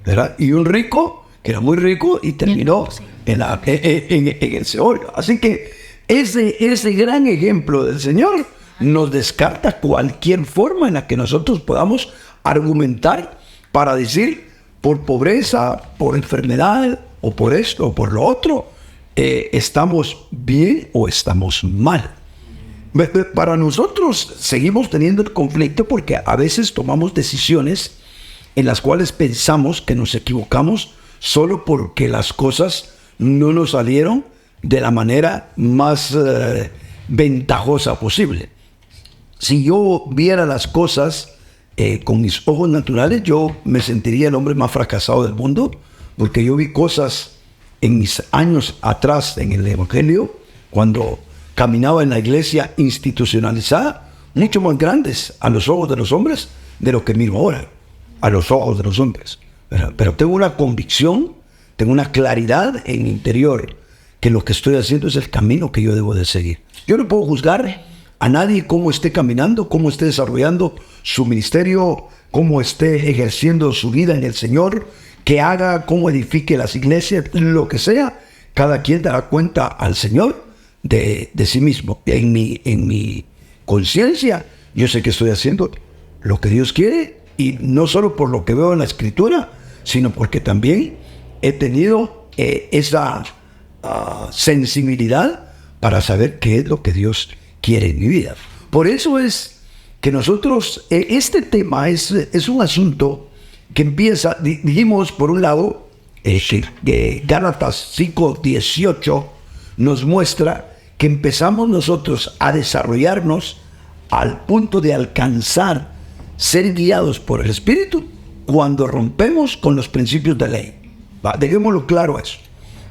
¿verdad? Y un rico que era muy rico y terminó en el Seol. Así que ese gran ejemplo del Señor nos descarta cualquier forma en la que nosotros podamos argumentar para decir, por pobreza, por enfermedad, o por esto, o por lo otro, estamos bien o estamos mal. Para nosotros seguimos teniendo el conflicto, porque a veces tomamos decisiones en las cuales pensamos que nos equivocamos solo porque las cosas no nos salieron de la manera más ventajosa posible. Si yo viera las cosas con mis ojos naturales, yo me sentiría el hombre más fracasado del mundo, porque yo vi cosas en mis años atrás en el Evangelio, cuando caminaba en la iglesia institucionalizada, mucho más grandes a los ojos de los hombres de lo que miro ahora a los ojos de los hombres. Pero tengo una convicción, tengo una claridad en mi interior, que lo que estoy haciendo es el camino que yo debo de seguir. Yo no puedo juzgar a nadie cómo esté caminando, cómo esté desarrollando su ministerio, cómo esté ejerciendo su vida en el Señor, que haga, cómo edifique las iglesias, lo que sea. Cada quien dará cuenta al Señor de sí mismo. En mi conciencia, yo sé que estoy haciendo lo que Dios quiere, y no solo por lo que veo en la Escritura, sino porque también he tenido esa sensibilidad para saber qué es lo que Dios quiere en mi vida. Por eso es que nosotros, este tema es un asunto que empieza, dijimos por un lado, Gálatas 5:18 nos muestra que empezamos nosotros a desarrollarnos al punto de alcanzar ser guiados por el Espíritu cuando rompemos con los principios de ley. Dejémoslo claro eso.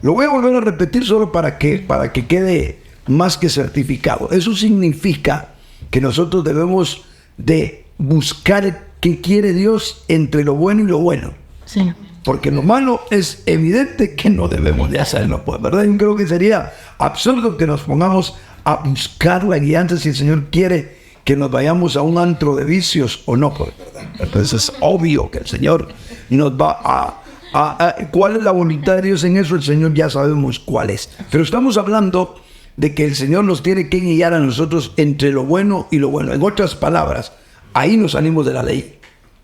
Lo voy a volver a repetir solo para que quede más que certificado. Eso significa que nosotros debemos de buscar qué quiere Dios entre lo bueno y lo bueno. Sí. Porque lo malo es evidente que no debemos de hacerlo, pues, ¿verdad? Yo creo que sería absurdo que nos pongamos a buscar la guianza si el Señor quiere que nos vayamos a un antro de vicios o no, pues, ¿verdad? Entonces es obvio que el Señor nos va ¿cuál es la voluntad de Dios en eso? El Señor ya sabemos cuál es. Pero estamos hablando de que el Señor nos tiene que guiar a nosotros entre lo bueno y lo bueno. En otras palabras, ahí nos salimos de la ley.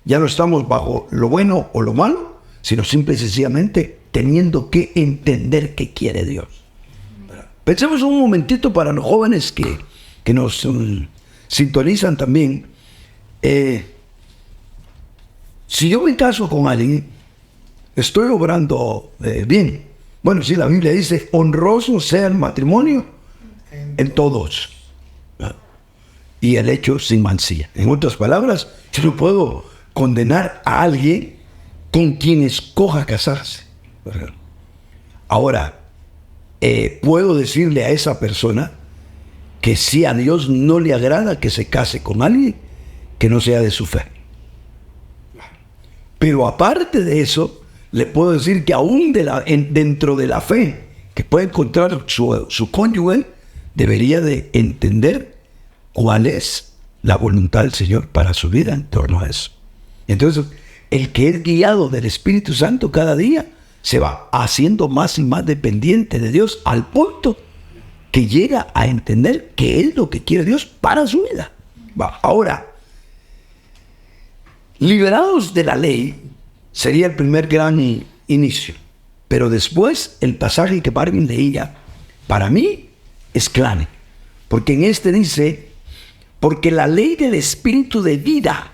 Ya no estamos bajo lo bueno o lo malo, sino simple y sencillamente teniendo que entender qué quiere Dios. Pensemos un momentito para los jóvenes que nos sintonizan también. Si yo me caso con alguien, estoy obrando bien. Bueno, sí, la Biblia dice, honroso sea el matrimonio en todos. Y el hecho sin mancilla. En otras palabras, yo no puedo condenar a alguien con quien escoja casarse. Ahora, puedo decirle a esa persona que si a Dios no le agrada que se case con alguien que no sea de su fe. Pero aparte de eso, le puedo decir que aún dentro de la fe que puede encontrar su cónyuge, debería de entender cuál es la voluntad del Señor para su vida en torno a eso. Entonces, el que es guiado del Espíritu Santo cada día se va haciendo más y más dependiente de Dios al punto que llega a entender qué es lo que quiere Dios para su vida. Ahora, liberados de la ley sería el primer gran inicio. Pero después, el pasaje que Marvin leía, para mí, es clave. Porque en este dice, porque la ley del Espíritu de vida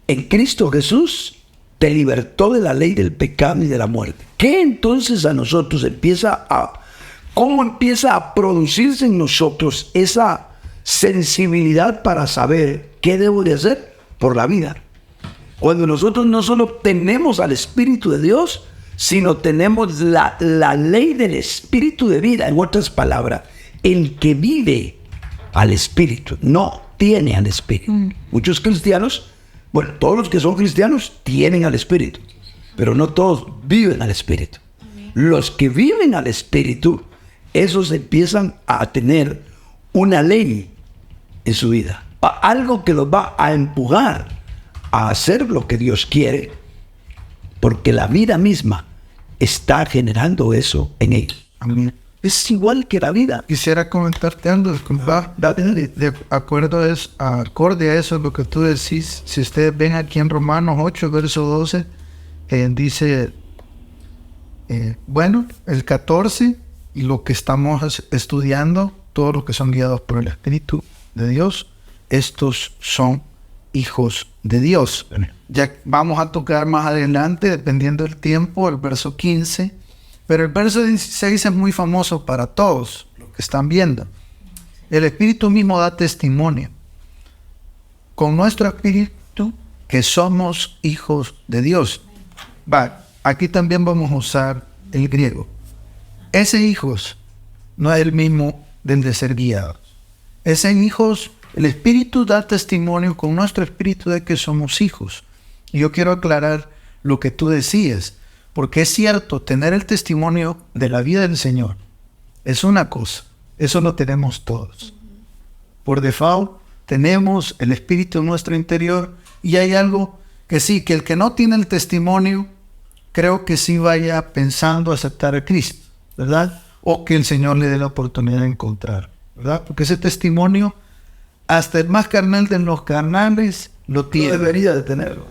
en Cristo Jesús te libertó de la ley del pecado y de la muerte. ¿Qué entonces a nosotros cómo empieza a producirse en nosotros esa sensibilidad para saber qué debo de hacer por la vida? Cuando nosotros no solo tenemos al Espíritu de Dios, sino tenemos la ley del Espíritu de vida. En otras palabras, el que vive al Espíritu no tiene al Espíritu. Muchos cristianos, bueno, todos los que son cristianos tienen al Espíritu, pero no todos viven al Espíritu. Los que viven al Espíritu, esos empiezan a tener una ley en su vida, algo que los va a empujar a hacer lo que Dios quiere, porque la vida misma está generando eso en ellos. Amén. Es igual que la vida. Quisiera comentarte algo, disculpa. Acorde a eso, lo que tú decís, si ustedes ven aquí en Romanos 8, verso 12, dice, bueno, el 14, y lo que estamos estudiando, todos los que son guiados por el Espíritu de Dios, estos son hijos de Dios. Ya vamos a tocar más adelante, dependiendo del tiempo, el verso 15, pero el verso 16 es muy famoso para todos los que están viendo. El Espíritu mismo da testimonio con nuestro espíritu que somos hijos de Dios. Aquí también vamos a usar el griego. Ese hijos no es el mismo del de ser guiados. Ese hijos, el Espíritu da testimonio con nuestro espíritu de que somos hijos. Y yo quiero aclarar lo que tú decías, porque es cierto, tener el testimonio de la vida del Señor es una cosa, eso lo tenemos todos. Por default, tenemos el Espíritu en nuestro interior, y hay algo que sí, que el que no tiene el testimonio, creo que sí vaya pensando aceptar a Cristo, ¿verdad? O que el Señor le dé la oportunidad de encontrar, ¿verdad? Porque ese testimonio, hasta el más carnal de los carnales lo tiene. No debería de tenerlo.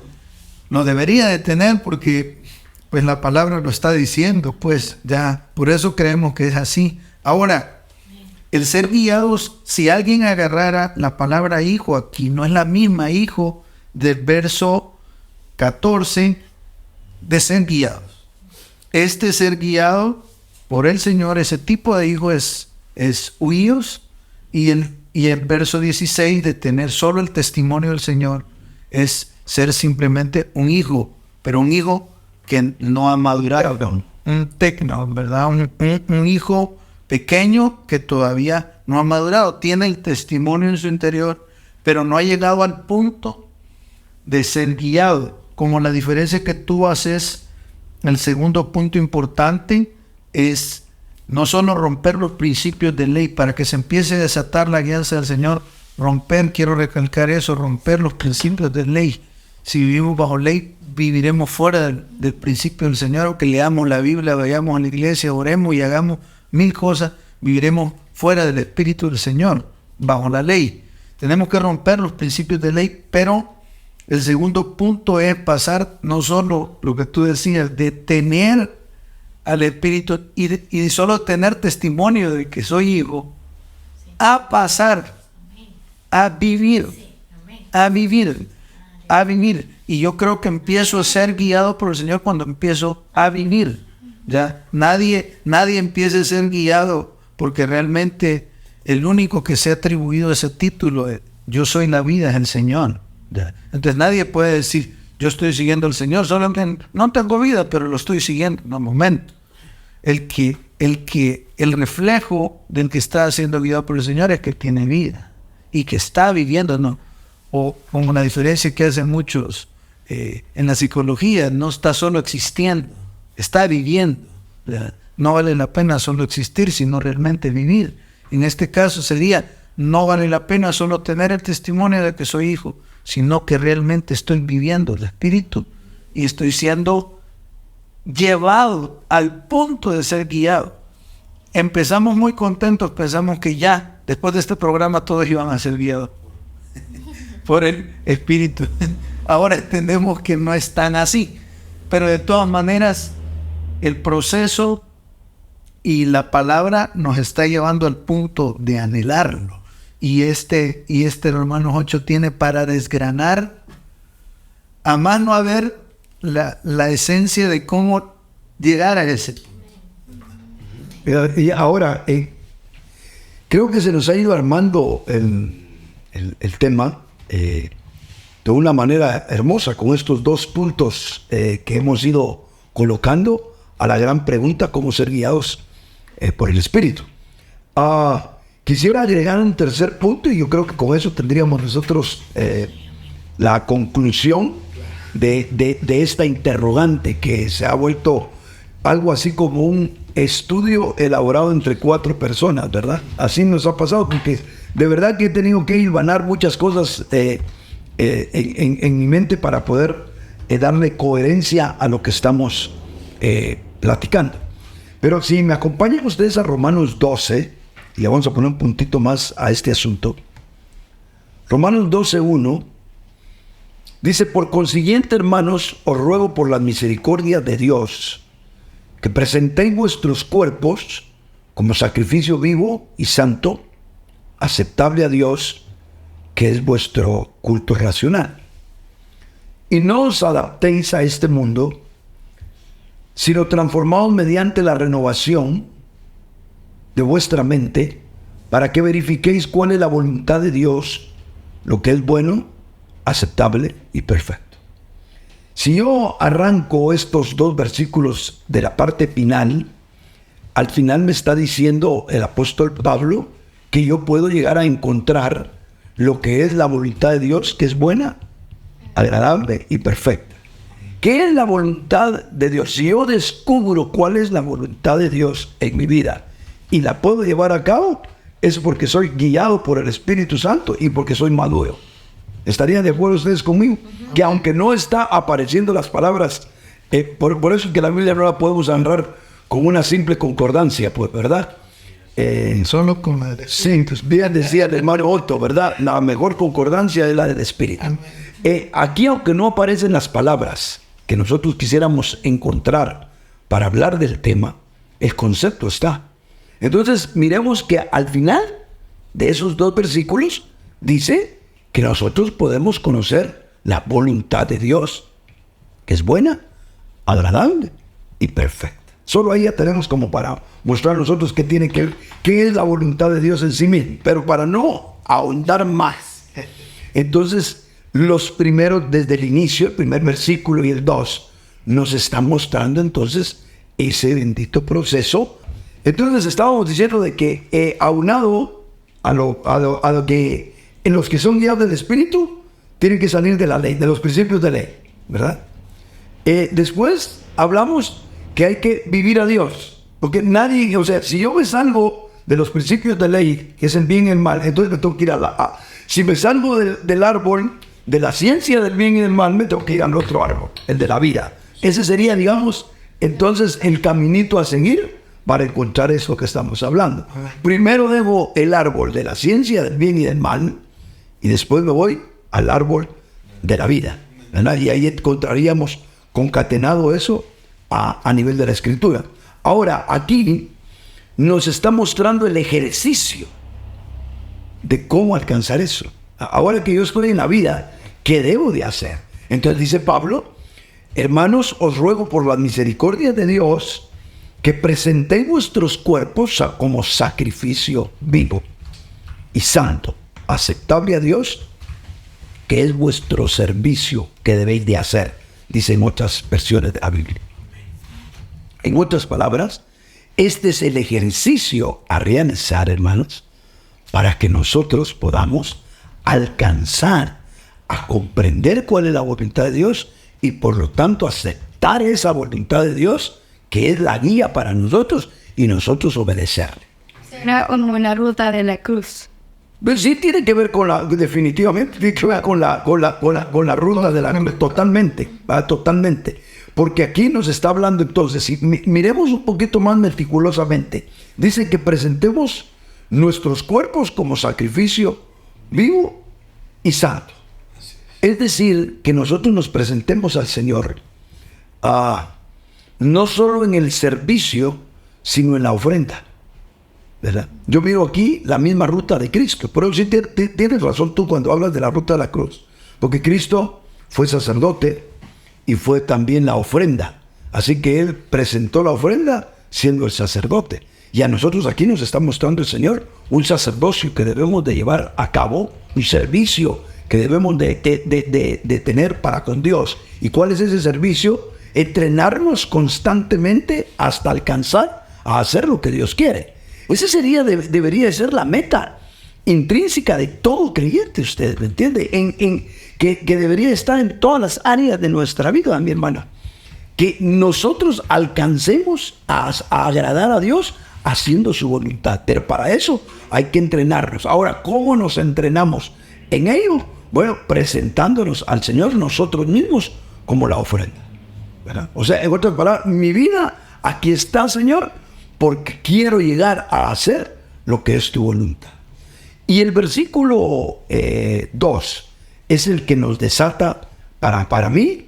No debería de tener porque pues la palabra lo está diciendo, pues ya, por eso creemos que es así. Ahora, el ser guiados, si alguien agarrara la palabra hijo aquí, no es la misma hijo del verso 14 de ser guiados. Este ser guiado por el Señor, ese tipo de hijo es huíos, y el verso 16 de tener solo el testimonio del Señor es ser simplemente un hijo, pero un hijo que no ha madurado, un tecno, ¿verdad? Un hijo pequeño que todavía no ha madurado, tiene el testimonio en su interior, pero no ha llegado al punto de ser guiado como la diferencia que tú haces, el segundo punto importante es no solo romper los principios de ley para que se empiece a desatar la guianza del Señor, quiero recalcar eso, romper los principios de ley. Si vivimos bajo ley, viviremos fuera del principio del Señor, aunque leamos la Biblia, vayamos a la iglesia, oremos y hagamos mil cosas, viviremos fuera del Espíritu del Señor, bajo la ley. Tenemos que romper los principios de ley, pero el segundo punto es pasar no solo lo que tú decías, de tener al Espíritu y de solo tener testimonio de que soy hijo, a pasar a vivir, a vivir. Y yo creo que empiezo a ser guiado por el Señor cuando empiezo a vivir. ¿Ya? Nadie empieza a ser guiado porque realmente el único que se ha atribuido ese título es yo soy la vida, es el Señor. ¿Ya? Entonces nadie puede decir yo estoy siguiendo al Señor, solo que no tengo vida, pero lo estoy siguiendo. No, momento. El reflejo del que está siendo guiado por el Señor es que tiene vida y que está viviendo, ¿no? O con una diferencia que hacen muchos en la psicología, no está solo existiendo, está viviendo. ¿Verdad? No vale la pena solo existir, sino realmente vivir. En este caso sería, no vale la pena solo tener el testimonio de que soy hijo, sino que realmente estoy viviendo el Espíritu y estoy siendo llevado al punto de ser guiado. Empezamos muy contentos, pensamos que ya, después de este programa, todos iban a ser guiados por el Espíritu. Ahora entendemos que no es tan así, pero de todas maneras, el proceso y la palabra nos está llevando al punto de anhelarlo. Y este Romanos 8 tiene para desgranar, a más no haber la esencia de cómo llegar a ese. Y ahora, creo que se nos ha ido armando el tema de una manera hermosa con estos dos puntos que hemos ido colocando a la gran pregunta, cómo ser guiados por el Espíritu. Quisiera agregar un tercer punto y yo creo que con eso tendríamos nosotros la conclusión de esta interrogante que se ha vuelto algo así como un estudio elaborado entre 4 personas, ¿verdad? Así nos ha pasado, porque de verdad que he tenido que hilvanar muchas cosas en mi mente para poder darle coherencia a lo que estamos platicando. Pero si me acompañan ustedes a Romanos 12, y le vamos a poner un puntito más a este asunto. Romanos 12:1 dice: por consiguiente, hermanos, os ruego por la misericordia de Dios que presentéis vuestros cuerpos como sacrificio vivo y santo, aceptable a Dios, que es vuestro culto racional. Y no os adaptéis a este mundo, sino transformaos mediante la renovación de vuestra mente, para que verifiquéis cuál es la voluntad de Dios, lo que es bueno, aceptable y perfecto. Si yo arranco estos 2 versículos de la parte final, al final me está diciendo el apóstol Pablo que yo puedo llegar a encontrar lo que es la voluntad de Dios, que es buena, agradable y perfecta. ¿Qué es la voluntad de Dios? Si yo descubro cuál es la voluntad de Dios en mi vida y la puedo llevar a cabo, es porque soy guiado por el Espíritu Santo y porque soy maduro. ¿Estarían de acuerdo ustedes conmigo? Que aunque no está apareciendo las palabras, por eso es que la Biblia no la podemos agarrar con una simple concordancia, pues, ¿verdad? Solo con la de... Sí, pues bien decía el hermano Otto, ¿verdad? La mejor concordancia es la del Espíritu. Aquí, aunque no aparecen las palabras que nosotros quisiéramos encontrar para hablar del tema, el concepto está. Entonces, miremos que al final de esos 2 versículos dice que nosotros podemos conocer la voluntad de Dios, que es buena, agradable y perfecta. Solo ahí ya tenemos como para mostrar a nosotros qué es la voluntad de Dios en sí mismo, pero para no ahondar más. Entonces, los primeros, desde el inicio, el primer versículo y el 2, nos están mostrando entonces ese bendito proceso. Entonces estábamos diciendo de que aunado a lo que en los que son guiados del Espíritu tienen que salir de la ley, de los principios de ley, ¿verdad? Después hablamos que hay que vivir a Dios. Porque nadie, o sea, si yo me salgo de los principios de ley, que es el bien y el mal, entonces me tengo que ir si me salgo del árbol, de la ciencia del bien y del mal, me tengo que ir al otro árbol, el de la vida. Ese sería, digamos, entonces el caminito a seguir para encontrar eso que estamos hablando. Primero debo el árbol de la ciencia del bien y del mal, y después me voy al árbol de la vida, ¿verdad? Y ahí encontraríamos concatenado eso a nivel de la Escritura. Ahora, aquí nos está mostrando el ejercicio de cómo alcanzar eso. Ahora que yo estoy en la vida, ¿qué debo de hacer? Entonces dice Pablo: hermanos, os ruego por la misericordia de Dios que presentéis vuestros cuerpos como sacrificio vivo y santo, aceptable a Dios, que es vuestro servicio que debéis de hacer, dice en otras versiones de la Biblia. En otras palabras, este es el ejercicio a realizar, hermanos, para que nosotros podamos alcanzar a comprender cuál es la voluntad de Dios y por lo tanto aceptar esa voluntad de Dios, que es la guía para nosotros, y nosotros obedecerle. Será como una ruta de la cruz. Pues sí, tiene que ver con definitivamente, tiene que ver con la ruta de la cruz, totalmente, ¿verdad? Totalmente. Porque aquí nos está hablando entonces, si miremos un poquito más meticulosamente, dice que presentemos nuestros cuerpos como sacrificio vivo y santo. Es decir, que nosotros nos presentemos al Señor, no solo en el servicio, sino en la ofrenda, ¿verdad? Yo miro aquí la misma ruta de Cristo. Pero sí tienes razón tú cuando hablas de la ruta de la cruz, porque Cristo fue sacerdote y fue también la ofrenda. Así que Él presentó la ofrenda siendo el sacerdote. Y a nosotros aquí nos está mostrando el Señor un sacerdocio que debemos de llevar a cabo, un servicio que debemos de tener para con Dios. ¿Y cuál es ese servicio? Entrenarnos constantemente hasta alcanzar a hacer lo que Dios quiere. Esa debería ser la meta intrínseca de todo creyente, usted me entiende, que debería estar en todas las áreas de nuestra vida, mi hermana. Que nosotros alcancemos a agradar a Dios haciendo su voluntad. Pero para eso hay que entrenarnos. Ahora, ¿cómo nos entrenamos en ello? Bueno, presentándonos al Señor nosotros mismos como la ofrenda, ¿verdad? O sea, en otras palabras, mi vida aquí está, Señor, porque quiero llegar a hacer lo que es tu voluntad. Y el versículo 2 es el que nos desata para mí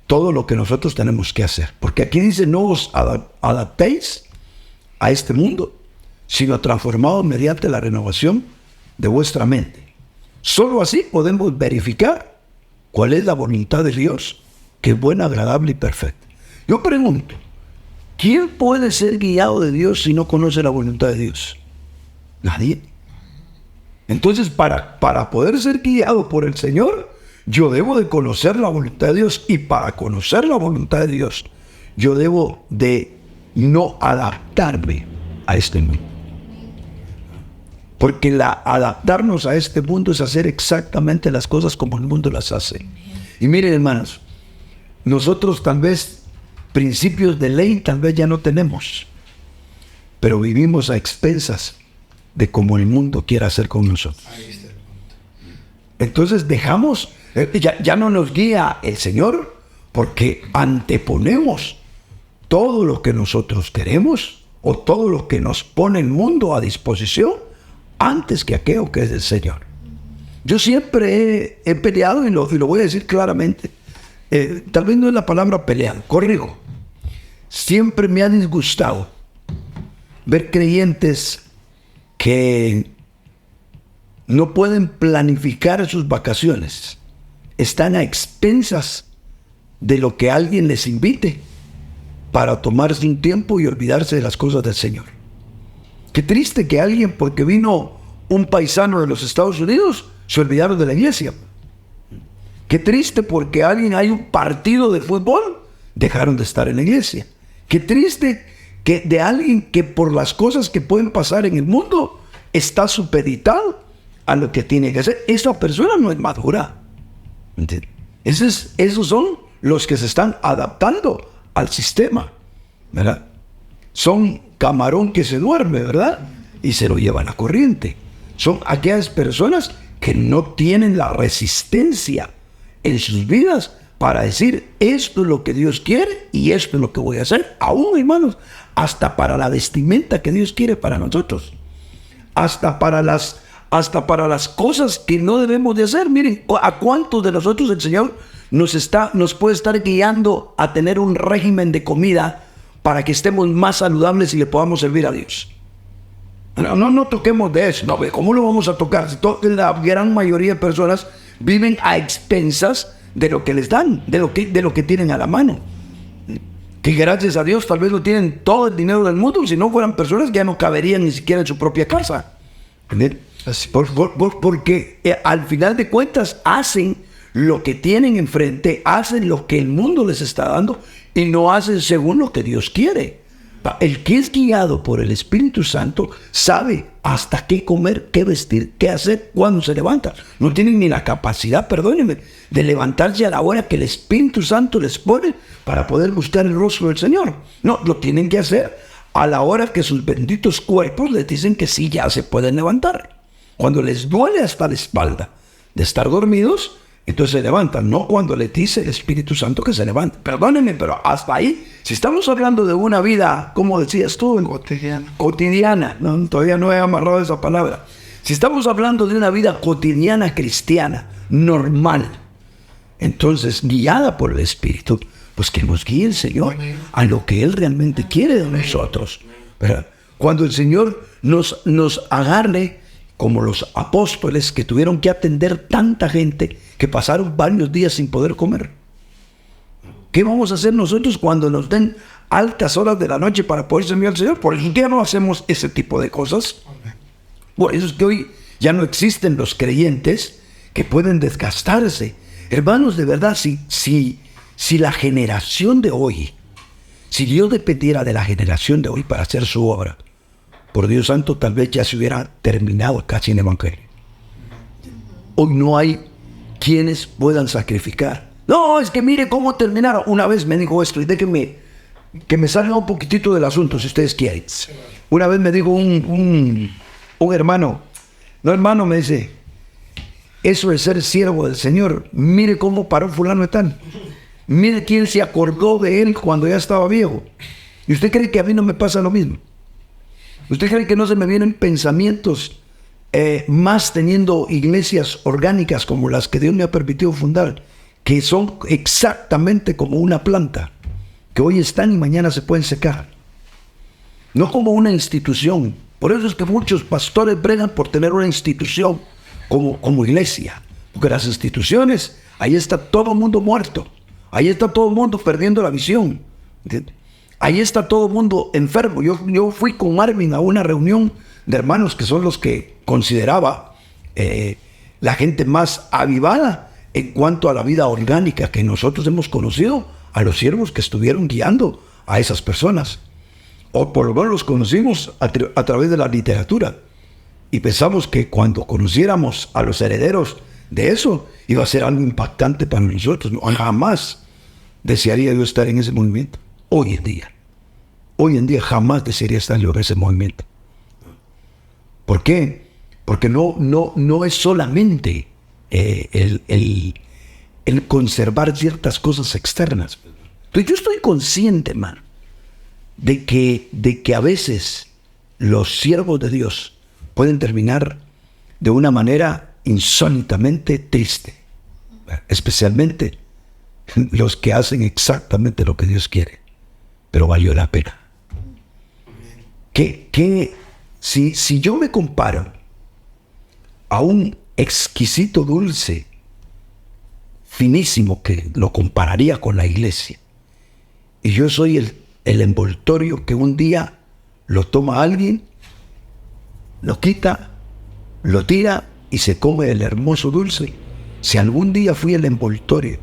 todo lo que nosotros tenemos que hacer. Porque aquí dice: no os adaptéis a este mundo, sino transformados mediante la renovación de vuestra mente. Solo así podemos verificar cuál es la voluntad de Dios, que es buena, agradable y perfecta. Yo pregunto, ¿quién puede ser guiado de Dios si no conoce la voluntad de Dios? Nadie. Entonces, para poder ser guiado por el Señor, yo debo de conocer la voluntad de Dios. Y para conocer la voluntad de Dios, yo debo de no adaptarme a este mundo. Porque adaptarnos a este mundo es hacer exactamente las cosas como el mundo las hace. Y miren, hermanos, nosotros tal vez principios de ley tal vez ya no tenemos, pero vivimos a expensas de cómo el mundo quiere hacer con nosotros. Entonces dejamos, ya no nos guía el Señor, porque anteponemos todo lo que nosotros queremos o todo lo que nos pone el mundo a disposición antes que aquello que es del Señor. Yo siempre he peleado, y lo voy a decir claramente, tal vez no es la palabra pelear, corrijo. Siempre me ha disgustado ver creyentes que no pueden planificar sus vacaciones, están a expensas de lo que alguien les invite para tomarse un tiempo y olvidarse de las cosas del Señor. Qué triste que alguien, porque vino un paisano de los Estados Unidos, se olvidaron de la iglesia. Qué triste porque hay un partido de fútbol, dejaron de estar en la iglesia. Qué triste que de alguien que por las cosas que pueden pasar en el mundo está supeditado a lo que tiene que hacer. Esa persona no es madura. ¿Entiendes? Esos son los que se están adaptando al sistema, ¿verdad? Son camarón que se duerme, ¿verdad? Y se lo lleva la corriente. Son aquellas personas que no tienen la resistencia en sus vidas para decir, esto es lo que Dios quiere y esto es lo que voy a hacer. Aún, hermanos, hasta para la vestimenta que Dios quiere para nosotros. Hasta para las cosas que no debemos de hacer. Miren, ¿a cuántos de nosotros el Señor nos puede estar guiando a tener un régimen de comida para que estemos más saludables y le podamos servir a Dios? No toquemos de eso. No, ¿cómo lo vamos a tocar? La gran mayoría de personas viven a expensas de lo que les dan, de lo que tienen a la mano. Que gracias a Dios tal vez no tienen todo el dinero del mundo, si no fueran personas que ya no caberían ni siquiera en su propia casa. Porque al final de cuentas hacen lo que tienen enfrente, hacen lo que el mundo les está dando y no hacen según lo que Dios quiere. El que es guiado por el Espíritu Santo sabe hasta qué comer, qué vestir, qué hacer cuando se levanta. No tienen ni la capacidad, perdónenme, de levantarse a la hora que el Espíritu Santo les pone para poder buscar el rostro del Señor. No, lo tienen que hacer a la hora que sus benditos cuerpos les dicen que sí, ya se pueden levantar. Cuando les duele hasta la espalda de estar dormidos, entonces se levantan, no cuando les dice el Espíritu Santo que se levanten. Perdónenme, pero hasta ahí, si estamos hablando de una vida, como decías tú, cotidiana, no, todavía no he amarrado esa palabra. Si estamos hablando de una vida cotidiana cristiana, normal, entonces guiada por el Espíritu, pues que nos guíe el Señor a lo que Él realmente quiere de nosotros, ¿verdad? Cuando el Señor nos agarre como los apóstoles que tuvieron que atender tanta gente que pasaron varios días sin poder comer. ¿Qué vamos a hacer nosotros cuando nos den altas horas de la noche para poder servir al Señor? Por eso ya no hacemos ese tipo de cosas. Por eso es que hoy ya no existen los creyentes que pueden desgastarse. Hermanos, de verdad, si la generación de hoy, si Dios dependiera de la generación de hoy para hacer su obra, por Dios santo, tal vez ya se hubiera terminado casi el Evangelio. Hoy no hay quienes puedan sacrificar. No, es que mire cómo terminaron. Una vez me dijo esto, y déjenme que me salga un poquitito del asunto, si ustedes quieren. Una vez me dijo un hermano, me dice, eso es ser siervo del Señor. Mire cómo paró fulano de tal. Mire quién se acordó de él cuando ya estaba viejo. ¿Y usted cree que a mí no me pasa lo mismo? ¿Usted cree que no se me vienen pensamientos más teniendo iglesias orgánicas como las que Dios me ha permitido fundar, que son exactamente como una planta, que hoy están y mañana se pueden secar? No como una institución. Por eso es que muchos pastores bregan por tener una institución como iglesia. Porque las instituciones, ahí está todo el mundo muerto. Ahí está todo el mundo perdiendo la visión. ¿Entiendes? Ahí está todo el mundo enfermo. Yo fui con Marvin a una reunión de hermanos que son los que consideraba la gente más avivada en cuanto a la vida orgánica que nosotros hemos conocido, a los siervos que estuvieron guiando a esas personas. O por lo menos los conocimos a través de la literatura. Y pensamos que cuando conociéramos a los herederos de eso, iba a ser algo impactante para nosotros. No, jamás desearía yo estar en ese movimiento. Hoy en día jamás desearía estar en ese movimiento. ¿Por qué? Porque no es solamente el conservar ciertas cosas externas. Entonces yo estoy consciente, hermano, de que a veces los siervos de Dios pueden terminar de una manera insólitamente triste, especialmente los que hacen exactamente lo que Dios quiere, pero valió la pena. Si yo me comparo a un exquisito dulce finísimo que lo compararía con la iglesia, y yo soy el envoltorio que un día lo toma alguien, lo quita, lo tira y se come el hermoso dulce. Si algún día fui el envoltorio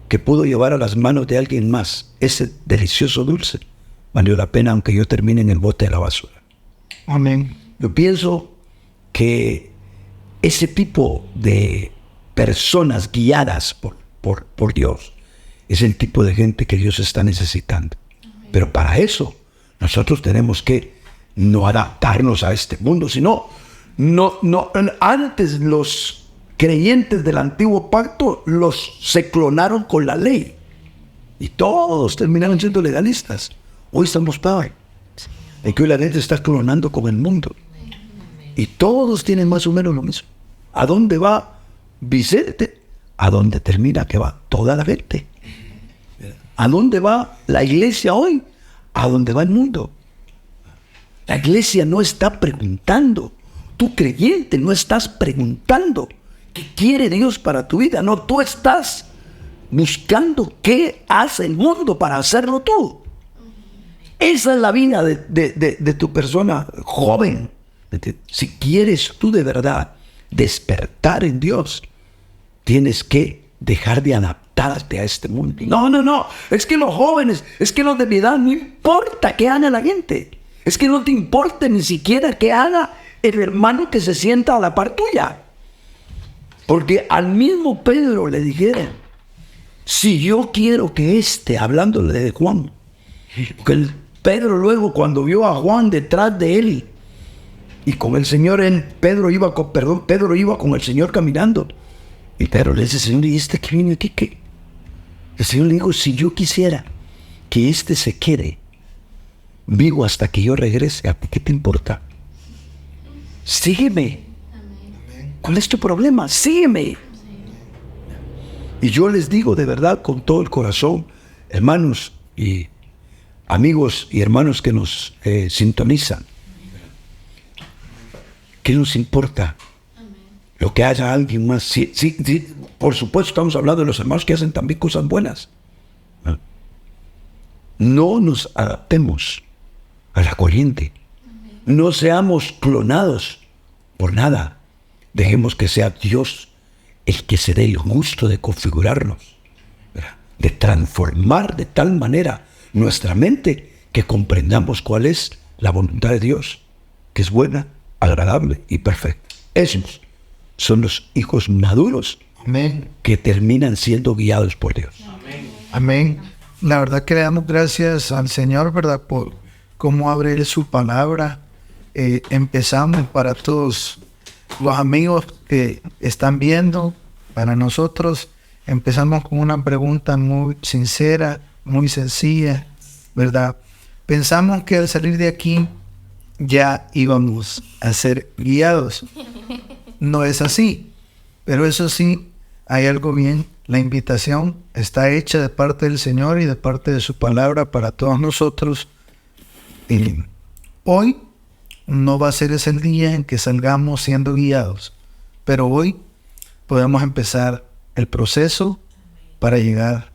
que pudo llevar a las manos de alguien más ese delicioso dulce, valió la pena aunque yo termine en el bote de la basura. Amén. Yo pienso que ese tipo de personas guiadas por Dios, es el tipo de gente que Dios está necesitando. Pero para eso, nosotros tenemos que no adaptarnos a este mundo, sino antes los creyentes del antiguo pacto se clonaron con la ley y todos terminaron siendo legalistas. Hoy estamos peor, en que hoy la gente está clonando con el mundo y todos tienen más o menos lo mismo. ¿A dónde va Vicente? A dónde termina que va toda la gente. ¿A dónde va la iglesia hoy? A dónde va el mundo. La iglesia no está preguntando. Tú creyente no estás preguntando qué quiere Dios para tu vida. No, tú estás buscando qué hace el mundo para hacerlo tú. Esa es la vida de tu persona joven. Si quieres tú de verdad despertar en Dios, tienes que dejar de adaptarte a este mundo. No. Es que los jóvenes, es que los de mi edad, no importa qué haga la gente. Es que no te importa ni siquiera qué haga el hermano que se sienta a la par tuya. Porque al mismo Pedro le dijeron, si yo quiero que hablándole de Juan, porque Pedro luego cuando vio a Juan detrás de él y con el Señor, Pedro iba con el Señor caminando. Y Pedro le dice, Señor, ¿y que viene aquí qué? El Señor le dijo, si yo quisiera que se quede vivo hasta que yo regrese, ¿a ti qué te importa? Sígueme. ¿Cuál es tu problema? Sígueme. Y yo les digo de verdad con todo el corazón, hermanos y amigos y hermanos que nos sintonizan, ¿qué nos importa? Lo que haya alguien más. Sí, por supuesto estamos hablando de los hermanos que hacen también cosas buenas. No nos adaptemos a la corriente. No seamos clonados por nada. Dejemos que sea Dios el que se dé el gusto de configurarnos, ¿verdad? De transformar de tal manera nuestra mente que comprendamos cuál es la voluntad de Dios, que es buena, agradable y perfecta. Esos son los hijos maduros. Amén. Que terminan siendo guiados por Dios. Amén. La verdad que le damos gracias al Señor, ¿verdad? Por cómo abre Él su palabra. Empezamos para todos los amigos que están viendo, para nosotros, empezamos con una pregunta muy sincera, muy sencilla, ¿verdad? Pensamos que al salir de aquí ya íbamos a ser guiados. No es así, pero eso sí, hay algo bien. La invitación está hecha de parte del Señor y de parte de su palabra para todos nosotros. Y hoy no va a ser ese el día en que salgamos siendo guiados, pero hoy podemos empezar el proceso para llegar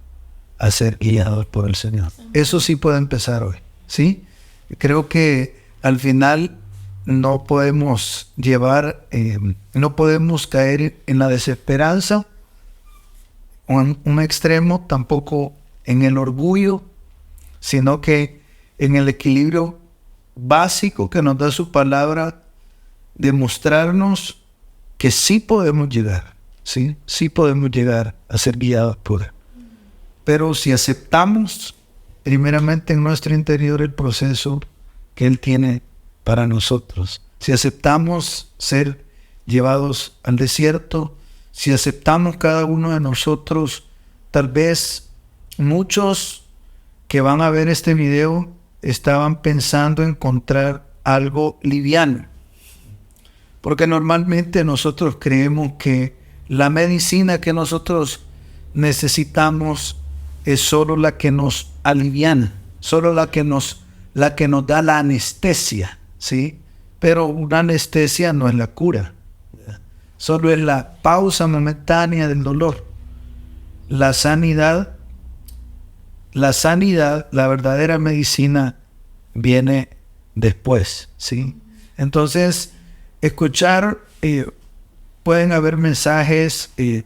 a ser guiados por el Señor. Eso sí puede empezar hoy, ¿sí? Creo que al final no podemos no podemos caer en la desesperanza, o en un extremo, tampoco en el orgullo, sino que en el equilibrio básico que nos da su palabra, demostrarnos que sí podemos llegar, sí podemos llegar a ser guiados por Él. Pero si aceptamos primeramente en nuestro interior el proceso que Él tiene para nosotros, si aceptamos ser llevados al desierto, si aceptamos cada uno de nosotros, tal vez muchos que van a ver este video estaban pensando encontrar algo liviano, porque normalmente nosotros creemos que la medicina que nosotros necesitamos es solo la que nos aliviana, solo la que nos da la anestesia, ¿sí? Pero una anestesia no es la cura, solo es la pausa momentánea del dolor. La sanidad, la verdadera medicina viene después, ¿sí? Entonces, escuchar, pueden haber mensajes de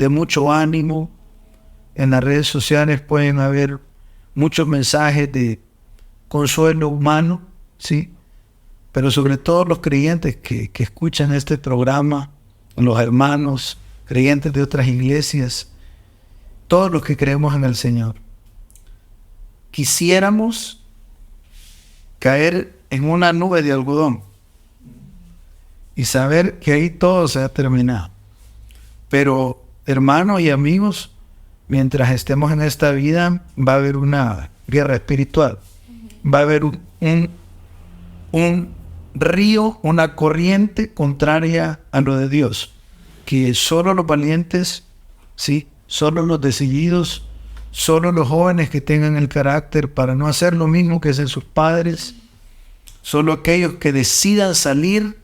mucho ánimo. En las redes sociales pueden haber muchos mensajes de consuelo humano, ¿sí? Pero sobre todo los creyentes que escuchan este programa, los hermanos, creyentes de otras iglesias, todos los que creemos en el Señor, quisiéramos caer en una nube de algodón y saber que ahí todo se ha terminado. Pero, hermanos y amigos, mientras estemos en esta vida, va a haber una guerra espiritual. Va a haber un río, una corriente contraria a lo de Dios, que solo los valientes, sí, solo los decididos, solo los jóvenes que tengan el carácter para no hacer lo mismo que hacen sus padres, solo aquellos que decidan salir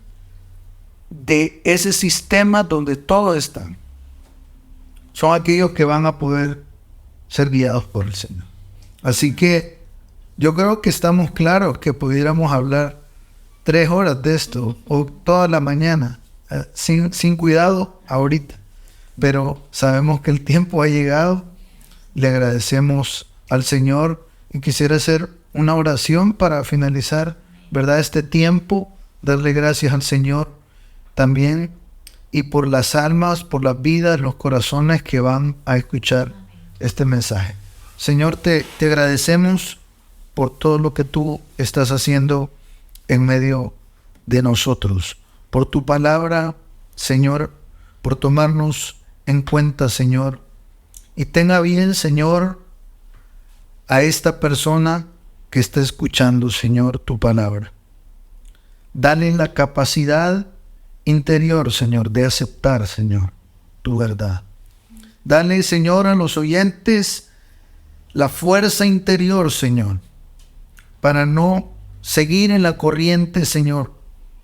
de ese sistema donde todos están, son aquellos que van a poder ser guiados por el Señor. Así que yo creo que estamos claros que pudiéramos hablar 3 horas de esto o toda la mañana, sin cuidado ahorita, pero sabemos que el tiempo ha llegado. Le agradecemos al Señor y quisiera hacer una oración para finalizar, ¿verdad?, este tiempo, darle gracias al Señor también y por las almas, por las vidas, los corazones que van a escuchar este mensaje. Señor, te agradecemos por todo lo que tú estás haciendo en medio de nosotros, por tu palabra, Señor, por tomarnos en cuenta, Señor. Y tenga bien, Señor, a esta persona que está escuchando, Señor, tu palabra. Dale la capacidad interior, Señor, de aceptar, Señor, tu verdad. Dale, Señor, a los oyentes la fuerza interior, Señor, para no seguir en la corriente, Señor,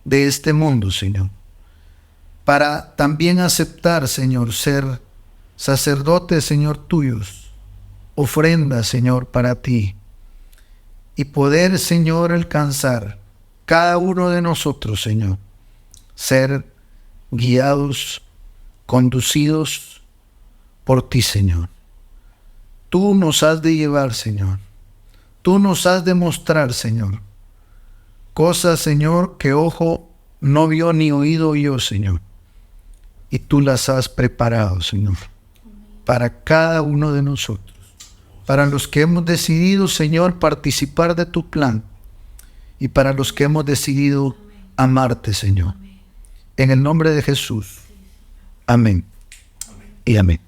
de este mundo, Señor. Para también aceptar, Señor, ser sacerdotes, Señor, tuyos, ofrenda, Señor, para ti. Y poder, Señor, alcanzar cada uno de nosotros, Señor, ser guiados, conducidos por ti, Señor. Tú nos has de llevar, Señor. Tú nos has de mostrar, Señor, cosas, Señor, que ojo no vio ni oído oyó, Señor. Y tú las has preparado, Señor, para cada uno de nosotros. Para los que hemos decidido, Señor, participar de tu plan. Y para los que hemos decidido amarte, Señor. En el nombre de Jesús. Amén. Y amén.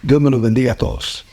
Dios me los bendiga a todos.